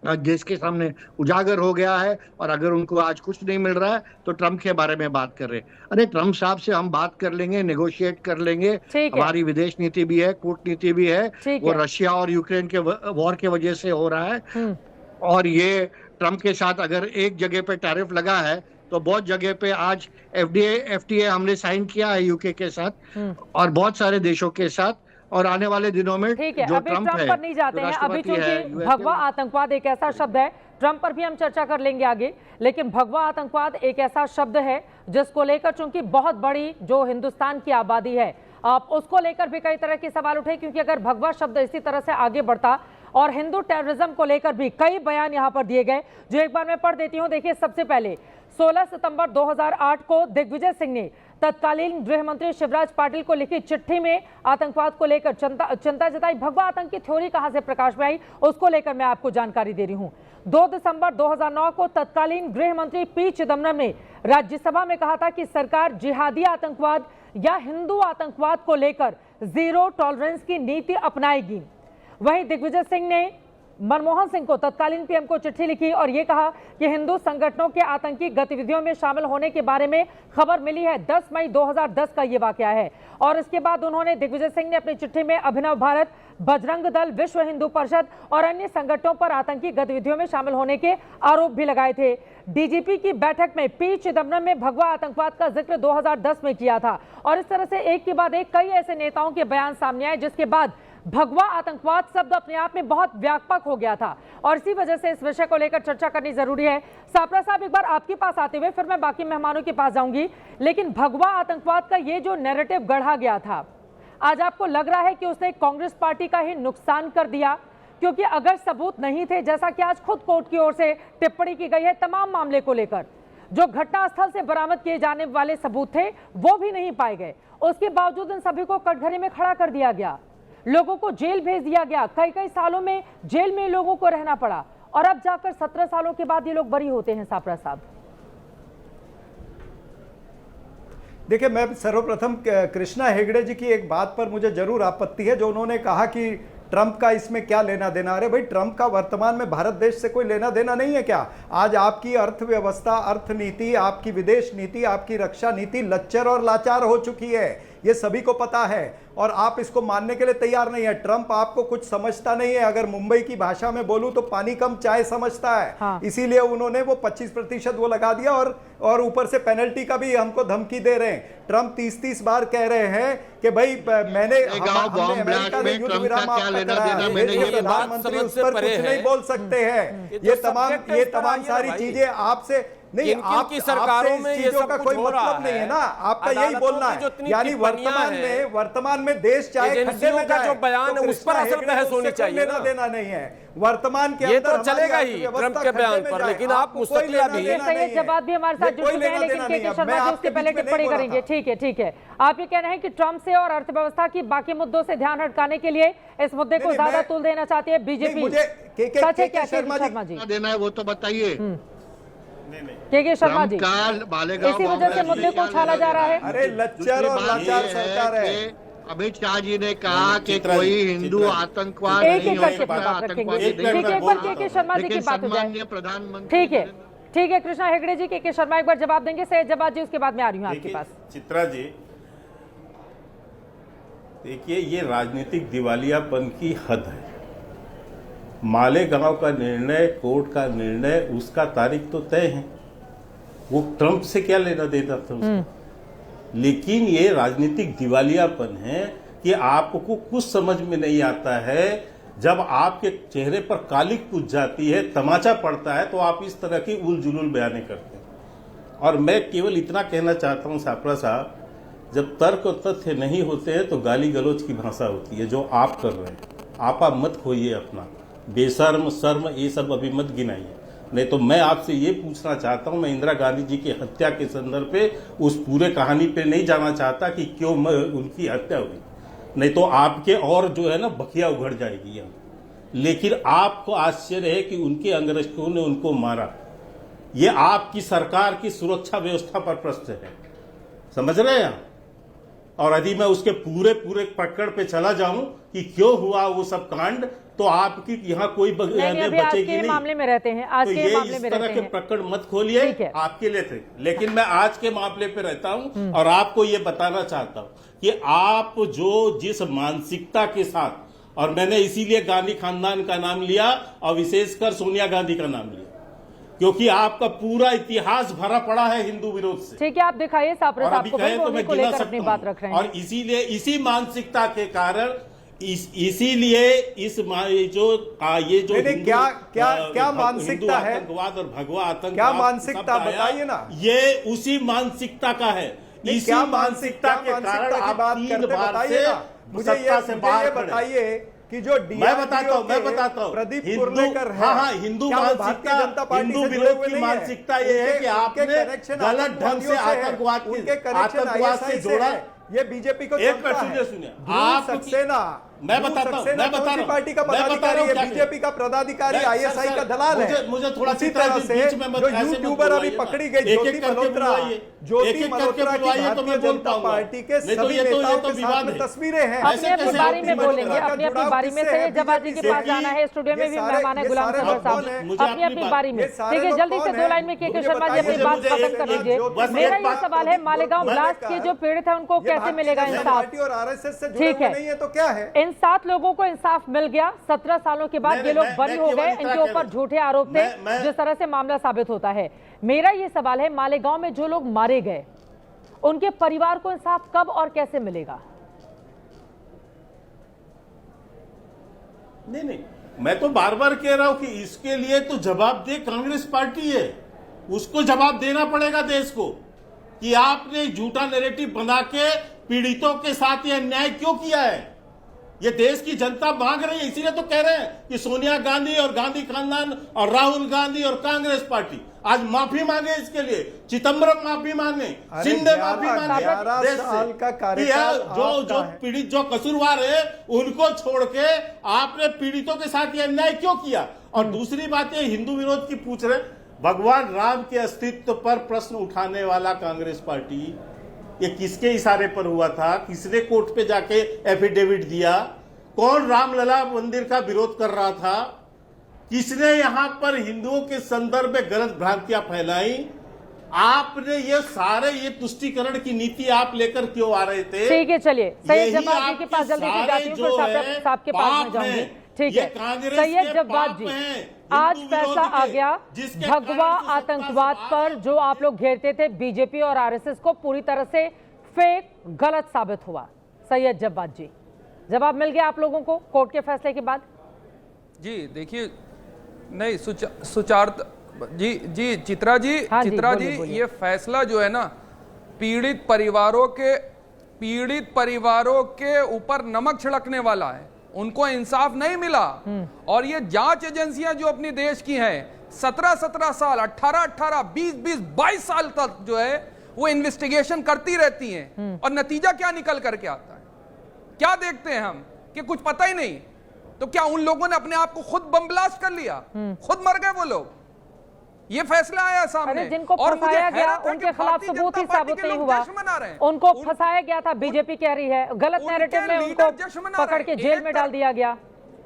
आज देश के सामने उजागर हो गया है। और अगर उनको आज कुछ नहीं मिल रहा है तो ट्रंप के बारे में बात कर रहे हैं। अरे ट्रंप साहब से हम बात कर लेंगे, नेगोशिएट कर लेंगे। हमारी विदेश नीति भी है, कूटनीति भी है। वो रशिया और यूक्रेन के वॉर के वजह से हो रहा है। और ये ट्रंप के साथ अगर एक जगह पे टैरिफ लगा है तो बहुत जगह पे आज एफटीए हमने साइन किया है यूके के साथ और बहुत सारे देशों के साथ। और आने वाले दिनों में ठीक है, अभी ट्रंप पर नहीं जाते हैं। अभी चूंकि भगवा आतंकवाद एक ऐसा शब्द है, ट्रंप पर भी हम चर्चा कर लेंगे आगे, लेकिन भगवा आतंकवाद एक ऐसा शब्द है जिसको लेकर चूंकि बहुत बड़ी जो हिंदुस्तान की आबादी है, आप उसको लेकर भी कई तरह के सवाल उठे। क्योंकि अगर भगवा शब्द इसी तरह से आगे बढ़ता और हिंदू टेररिज्म को लेकर भी कई बयान यहाँ पर दिए गए, जो एक बार मैं पढ़ देती हूँ। देखिए, सबसे पहले 16 सितंबर 2008 को दिग्विजय सिंह ने तत्कालीन गृह मंत्री शिवराज पाटिल को लिखी चिट्ठी में आतंकवाद को लेकर चिंता जताई। भगवा आतंक की थ्योरी कहां से प्रकाश में आई, उसको लेकर मैं आपको जानकारी दे रही हूं। 2 दिसंबर 2009 को तत्कालीन गृह मंत्री पी चिदम्बरम ने राज्यसभा में कहा था कि सरकार जिहादी आतंकवाद या हिंदू आतंकवाद को लेकर जीरो टॉलरेंस की नीति अपनाएगी। वहीं दिग्विजय सिंह ने मनमोहन सिंह को, तत्कालीन पीएम को चिट्ठी लिखी और ये कहा कि हिंदू संगठनों के आतंकी गतिविधियों में शामिल होने के बारे में खबर मिली है। 10 मई 2010 का ये वाकया है। और इसके बाद उन्होंने, दिग्विजय सिंह ने अपनी चिट्ठी में अभिनव भारत, बजरंग दल, विश्व हिंदू परिषद और अन्य संगठनों पर आतंकी गतिविधियों में शामिल होने के आरोप भी लगाए थे। डीजीपी की बैठक में पी चिदम्बरम ने भगवा आतंकवाद का जिक्र 2010 में किया था। और इस तरह से एक के बाद एक कई ऐसे नेताओं के बयान सामने आए, जिसके बाद भगवा आतंकवाद शब्द अपने आप में बहुत व्यापक हो गया था। और इसी वजह से इस विषय को लेकर चर्चा करनी जरूरी है। सापरा साहब, एक बार आपके पास आते हुए फिर मैं बाकी मेहमानों के पास जाऊंगी, लेकिन भगवा आतंकवाद का ये जो नैरेटिव गढ़ा गया था, आज आपको लग रहा है कि उसने कांग्रेस पार्टी का ही नुकसान कर दिया? क्योंकि अगर सबूत नहीं थे, जैसा कि आज खुद कोर्ट की ओर से टिप्पणी की गई है, तमाम मामले को लेकर जो घटनास्थल से बरामद किए जाने वाले सबूत थे वो भी नहीं पाए गए। उसके बावजूद इन सभी को कटघरे में खड़ा कर दिया गया, लोगों को जेल भेज दिया गया, कई सालों में जेल में लोगों को रहना पड़ा, और अब जाकर 17 सालों के बाद ये लोग बरी होते हैं। सापरा साहब, देखिए, मैं सर्वप्रथम कृष्णा हेगड़े जी की एक बात पर मुझे जरूर आपत्ति है, जो उन्होंने कहा कि ट्रंप का इसमें क्या लेना देना। अरे भाई, ट्रंप का वर्तमान में भारत देश से कोई लेना देना नहीं है क्या? आज आपकी अर्थव्यवस्था, अर्थनीति, आपकी विदेश नीति, आपकी रक्षा नीति लच्चर और लाचार हो चुकी है, ये सभी को पता है, और आप इसको मानने के लिए तैयार नहीं है। ट्रंप आपको कुछ समझता नहीं है। अगर मुंबई की भाषा में बोलूं तो पानी कम चाय समझता है। हाँ। इसीलिए उन्होंने वो 25% वो लगा दिया, और ऊपर से पेनल्टी का भी हमको धमकी दे रहे हैं। ट्रंप 30 बार कह रहे हैं कि भाई हमने अमेरिका ने युद्ध विराम प्रधानमंत्री उस पर कुछ नहीं बोल सकते हैं। ये तमाम सारी चीजें आपसे नहीं, आपकी सरकारों में ये सब का कोई मतलब नहीं है ना, आपका यही बोलना है। यानी वर्तमान में देश चाहे खड्डे में जाए, जो बयान है उस पर असल बहस होनी चाहिए, लेना देना नहीं है। वर्तमान के ये तो चलेगा ही ट्रंप के बयान पर, लेकिन आप मुस्तकिल भी जवाब भी हमारे साथ जुड़ चुके हैं, लेकिन के शर्मा जी उसके पहले टिप्पणी करेंगे। ठीक है। आप ये कह रहे हैं कि ट्रंप से और अर्थव्यवस्था की बाकी मुद्दों से ध्यान हटकाने के लिए इस मुद्दे को ज्यादा तूल देना चाहती है बीजेपी। सच है क्या शर्मा जी? देना है वो तो बताइए। के शर्मा जी, इसी वजह से मुद्दे को उछाला जा रहा है। अरे लच्चर और लाचार सरकार है। अमित शाह जी ने कहा कि कोई हिंदू आतंकवाद नहीं हो सकता, आतंकवादी ठीक है, एक बार के शर्मा जी की बात हो जाए। प्रधानमंत्री ठीक है कृष्णा हेगड़े जी, के शर्मा एक बार जवाब देंगे, सैयद जवाब जी उसके बाद में आ रही हूँ आपके पास। चित्रा जी, देखिए, ये राजनीतिक दिवालियापन की हद है। मालेगांव का निर्णय, कोर्ट का निर्णय, उसका तारीख तो तय है, वो ट्रंप से क्या लेना देना था उसको। लेकिन ये राजनीतिक दिवालियापन है कि आपको कुछ समझ में नहीं आता है। जब आपके चेहरे पर कालिक पूछ जाती है, तमाचा पड़ता है, तो आप इस तरह की उलझुल बयाने करते हैं। और मैं केवल इतना कहना चाहता हूं सापरा साहब, जब तर्क और तथ्य नहीं होते हैं तो गाली गलौज की भाषा होती है, जो आप कर रहे हैं। आपा मत खोइए अपना, बेशर्म, शर्म, ये सब अभी मत गिनाइए। नहीं तो मैं आपसे ये पूछना चाहता हूं, मैं इंदिरा गांधी जी की हत्या के संदर्भ पे उस पूरे कहानी पे नहीं जाना चाहता कि क्यों उनकी हत्या हुई, नहीं तो आपके और जो है ना बखिया उघड़ जाएगी यहाँ। लेकिन आपको आश्चर्य है कि उनके अंगरक्षकों ने उनको मारा। ये आपकी सरकार की सुरक्षा व्यवस्था पर प्रश्न है, समझ रहे हैं? और यदि मैं उसके पूरे प्रकरण पे चला जाऊं कि क्यों हुआ वो सब कांड, तो आपकी यहाँ कोई बचेगी नहीं। मामले में रहते हैं, आज तो के ये मामले इस में तरह रहते के हैं। प्रकरण मत खोलिए आपके लिए थे। लेकिन मैं आज के मामले पे रहता हूं और आपको ये बताना चाहता हूं कि आप जो जिस मानसिकता के साथ, और मैंने इसीलिए गांधी खानदान का नाम लिया और विशेषकर सोनिया गांधी का नाम लिया, क्योंकि आपका पूरा इतिहास भरा पड़ा है हिंदू विरोध से। ठीक है, आप दिखाइए सापरा साहब को, तो मैं को लेकर अपनी बात रख रहे हैं। और इसीलिए इसी मानसिकता के कारण इसीलिए इस जो क्या मानसिकता है, आतंकवाद और भगवा आतंकवाद, क्या मानसिकता बताइए ना। ये उसी मानसिकता का है, इसी मानसिकता के कारण आप 3 बार से सत्ता से बाहर बताइए कि जो मैं बताता हूँ प्रदीप कुर्लेकर है, हाँ, हिंदू मानसिकता, हिंदू विरोध की मानसिकता ये है कि आपने गलत ढंग से आतंकवाद से जोड़ा। ये बीजेपी को एक सुनिए, आप सक्सेना मैं बताता हूं, सक्सेना कौन सी पार्टी का पदाधिकारी है? बीजेपी का पदाधिकारी, आईएसआई का दलाल है। मुझे थोड़ा इसी तरह से जो यूट्यूबर अभी पकड़ी गई ज्योति मल्होत्रा भारतीय जनता पार्टी के सभी नेताओं के साथ में तस्वीरें हैं। अपने अपनी बारी में बोलेंगे, अपनी अपनी बारी में। सैयद जवाद जी के पास जाना है, स्टूडियो में भी मेहमान है गुलाम सरवर साहब, अपनी अपनी बारी में। ठीक है, जल्दी से 2 लाइन में के शर्मा जी अपनी बात खत्म कर लीजिए। मेरा ये सवाल है, मालेगांव ब्लास्ट के जो पीड़ित है उनको कैसे मिलेगा इंसाफ? और आरएसएस से जुड़े हुए नहीं है तो क्या है? इन 7 लोगों को इंसाफ मिल गया, 17 सालों के बाद ये लोग बरी हो गए। इनके ऊपर झूठे आरोप थे, जिस तरह से मामला साबित होता है। मेरा ये सवाल है, मालेगांव में जो लोग मारे गए उनके परिवार को इंसाफ कब और कैसे मिलेगा? नहीं, मैं तो बार बार कह रहा हूं कि इसके लिए तो जवाबदेह कांग्रेस पार्टी है। उसको जवाब देना पड़ेगा देश को कि आपने झूठा नैरेटिव बना के पीड़ितों के साथ ये अन्याय क्यों किया है। ये देश की जनता मांग रही है, इसीलिए तो कह रहे हैं कि सोनिया गांधी और गांधी खानदान और राहुल गांधी और कांग्रेस पार्टी आज माफी मांगे इसके लिए। चिदम्बरम माफी मांगे, शिंदे माफी मांगे। देश जो पीड़ित जो कसूरवार है उनको छोड़ के आपने पीड़ितों के साथ ये अन्याय क्यों किया। और दूसरी बात ये हिंदू विरोध की पूछ रहे, भगवान राम के अस्तित्व पर प्रश्न उठाने वाला कांग्रेस पार्टी, ये किसके इशारे पर हुआ था? किसने कोर्ट पे जाके एफिडेविट दिया? कौन रामलला मंदिर का विरोध कर रहा था? किसने यहां पर हिंदुओं के संदर्भ में गलत भ्रांतियां फैलाई? आपने ये सारे ये तुष्टीकरण की नीति आप लेकर क्यों आ रहे थे? ठीक है, चलिए सैयद जवाद जी के पास जल्दी से जाती हूँ, फिर साहब के पास में जाऊंगी। ठीक है, सैयद जवाद जी, आज फैसला आ गया भगवा आतंकवाद पर, जो आप लोग घेरते थे बीजेपी और आरएसएस को, पूरी तरह से फेक, गलत साबित हुआ। सैयद जवाद जी, जवाब मिल गया आप लोगों को कोर्ट के फैसले के बाद? जी देखिए, नहीं जी चित्रा जी, हाँ चित्रा बोलिए, जी बोलिए। ये फैसला जो है ना, पीड़ित परिवारों के ऊपर नमक छिड़कने वाला है। उनको इंसाफ नहीं मिला। और ये जांच एजेंसियां जो अपनी देश की हैं, 17 साल, 18, 20, 22 साल तक जो है वो इन्वेस्टिगेशन करती रहती हैं। और नतीजा क्या निकल करके आता है? क्या देखते हैं हम कि कुछ पता ही नहीं। तो क्या उन लोगों ने अपने आप को खुद बम ब्लास्ट कर लिया? खुद मर गए वो लोग। ये फैसला आया सामने। जिनको फंसाया गया उनके खिलाफ सबूत ही साबित नहीं हुआ। उनको फंसाया गया था, बीजेपी कह रही है, गलत नैरेटिव में उनको पकड़ के जेल में डाल दिया गया।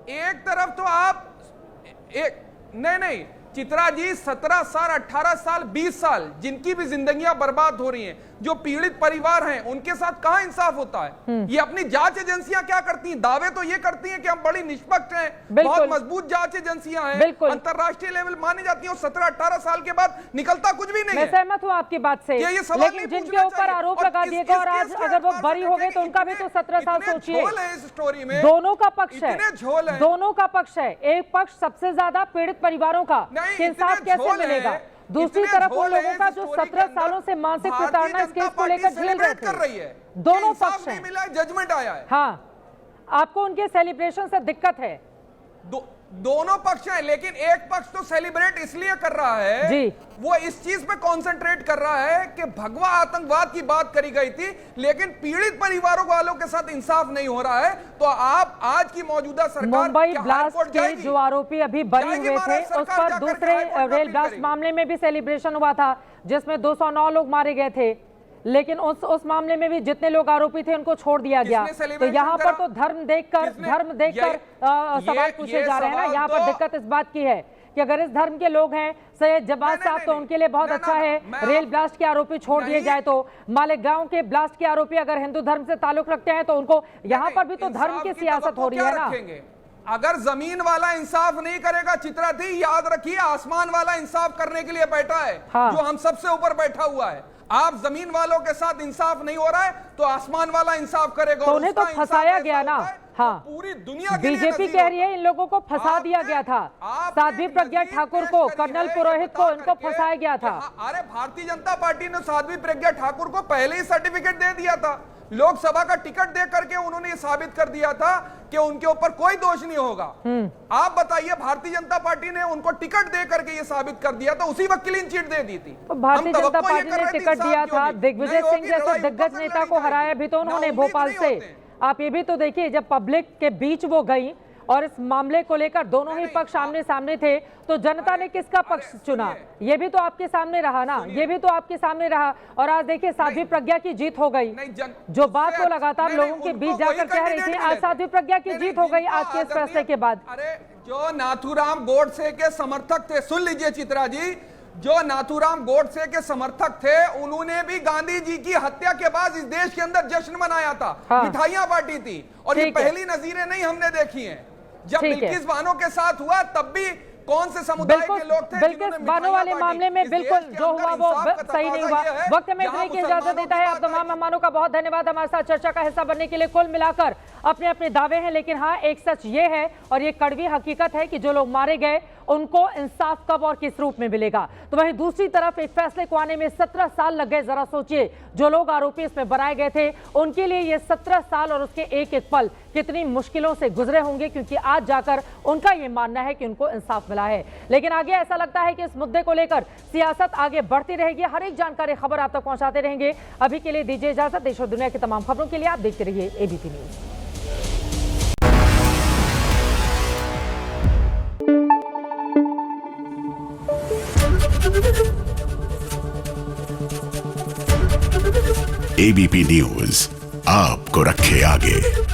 एक तरफ तो आप नहीं चित्रा जी, 17 साल, 18 साल, 20 साल जिनकी भी जिंदगियां बर्बाद हो रही हैं, जो पीड़ित परिवार हैं, उनके साथ कहां इंसाफ होता है? ये अपनी जांच एजेंसियां क्या करती हैं? दावे तो ये करती हैं कि हम बड़ी निष्पक्ष हैं, बहुत मजबूत जांच एजेंसियां हैं, अंतरराष्ट्रीय लेवल मानी जाती हैं, 17-18 साल के बाद निकलता कुछ भी नहीं है। मैं सहमत हूं आपकी बात से, लेकिन जिनके ऊपर आरोप लगा दिए गए और आज अगर वो बरी हो गए तो उनका भी तो 17 साल सोचिए। इस स्टोरी में दोनों का पक्ष है, झोल है, दोनों का पक्ष है। एक पक्ष सबसे ज्यादा पीड़ित परिवारों का, इंसाफ कैसे मिलेगा? दूसरी तरफ उन लोगों का जो 17 सालों से मानसिक प्रताड़ना इस केस को लेकर झेल रहे थे। दोनों पक्ष हैं। जजमेंट आया है। हाँ, आपको उनके सेलिब्रेशन से दिक्कत है? दोनों पक्ष हैं, लेकिन एक पक्ष तो सेलिब्रेट इसलिए कर रहा है जी, वो इस चीज पे कंसंट्रेट कर रहा है कि भगवा आतंकवाद की बात करी गई थी, लेकिन पीड़ित परिवारों वालों के साथ इंसाफ नहीं हो रहा है। तो आप आज की मौजूदा सरकार मुंबई ब्लास्ट के जो आरोपी अभी बरी हुए थे, उस पर दूसरे रेल ब्लास्ट मामले में भी सेलिब्रेशन हुआ था, जिसमें 209 लोग मारे गए थे, लेकिन उस मामले में भी जितने लोग आरोपी थे उनको छोड़ दिया गया। तो यहाँ पर तो धर्म देखकर सवाल पूछे जा रहे हैं ना। यहाँ पर दिक्कत इस बात की है कि अगर इस धर्म के लोग हैं, सैयद जवाद साहब, तो उनके लिए बहुत अच्छा है रेल ब्लास्ट के आरोपी छोड़ दिए जाए। तो मालेगांव के ब्लास्ट के आरोपी अगर हिंदू धर्म से ताल्लुक रखते हैं तो उनको यहाँ पर भी तो धर्म की सियासत हो रही है ना। अगर जमीन वाला इंसाफ नहीं करेगा चित्रा दी, याद रखिए आसमान वाला इंसाफ करने के लिए बैठा है। जो हम सबसे ऊपर बैठा हुआ है। आप जमीन वालों के साथ इंसाफ नहीं हो रहा है तो आसमान वाला इंसाफ करेगा। तो उन्हें तो फंसाया गया ना। हाँ, पूरी दुनिया बीजेपी कह रही है इन लोगों को फंसा दिया गया था। साध्वी प्रज्ञा ठाकुर को, कर्नल पुरोहित को, इनको फंसाया गया था। अरे भारतीय जनता पार्टी ने साध्वी प्रज्ञा ठाकुर को पहले ही सर्टिफिकेट दे दिया था। लोकसभा का टिकट दे करके उन्होंने ये साबित कर दिया था कि उनके ऊपर कोई दोष नहीं होगा। आप बताइए, भारतीय जनता पार्टी ने उनको टिकट दे करके ये साबित कर दिया था, उसी वक्त क्लीन चिट दे दी थी। भारतीय जनता पार्टी ने टिकट दिया था, दिग्विजय सिंह जैसे दिग्गज नेता को हराया भी तो उन्होंने भोपाल से। आप ये भी तो देखिए, जब पब्लिक के बीच वो गई और इस मामले को लेकर दोनों ही पक्ष आमने सामने थे, तो जनता ने किसका पक्ष चुना? ये भी तो आपके सामने रहा ना, ये भी तो आपके सामने रहा। और आज देखिए साध्वी प्रज्ञा की जीत हो गई। जो बात वो लगातार लोगों के बीच जाकर कह रही थी, आज साध्वी प्रज्ञा की जीत हो गई आज के इस फैसले के बाद। अरे जो नाथूराम गोडसे के समर्थक थे, सुन लीजिए चित्रा जी, जो नाथूराम गोडसे के समर्थक थे, उन्होंने भी गांधी जी की हत्या के बाद इस देश के अंदर जश्न मनाया था, मिठाइयां बांटी थी। और ये पहली नजीरें नहीं हमने देखी हैं। जब बिल्किस बानो के साथ हुआ तब भी कौन से समुदाय के लोग थे? बिल्किस बानो वाले मामले में बिल्कुल जो हुआ वो सही नहीं हुआ। वक्त में इतने की इजाजत देता है। आप तमाम मेहमानों का बहुत धन्यवाद हमारे साथ चर्चा का हिस्सा बनने के लिए। कुल मिलाकर अपने अपने दावे हैं, लेकिन हाँ एक सच ये है और ये कड़वी हकीकत है कि जो लोग मारे गए उनको इंसाफ कब और किस रूप में मिलेगा। तो वहीं दूसरी तरफ एक फैसले को आने में 17 साल लग गए। जरा सोचिए, जो लोग आरोपी इसमें बनाए गए थे उनके लिए ये 17 साल और उसके एक एक पल कितनी मुश्किलों से गुजरे होंगे, क्योंकि आज जाकर उनका ये मानना है कि उनको इंसाफ मिला है। लेकिन आगे ऐसा लगता है कि इस मुद्दे को लेकर सियासत आगे बढ़ती रहेगी। हर एक जानकारी खबर आप तक पहुंचाते रहेंगे। अभी के लिए दीजिए इजाजत। देश और दुनिया की तमाम खबरों के लिए आप देखते रहिए एबीपी न्यूज। एबीपी न्यूज आपको रखे आगे।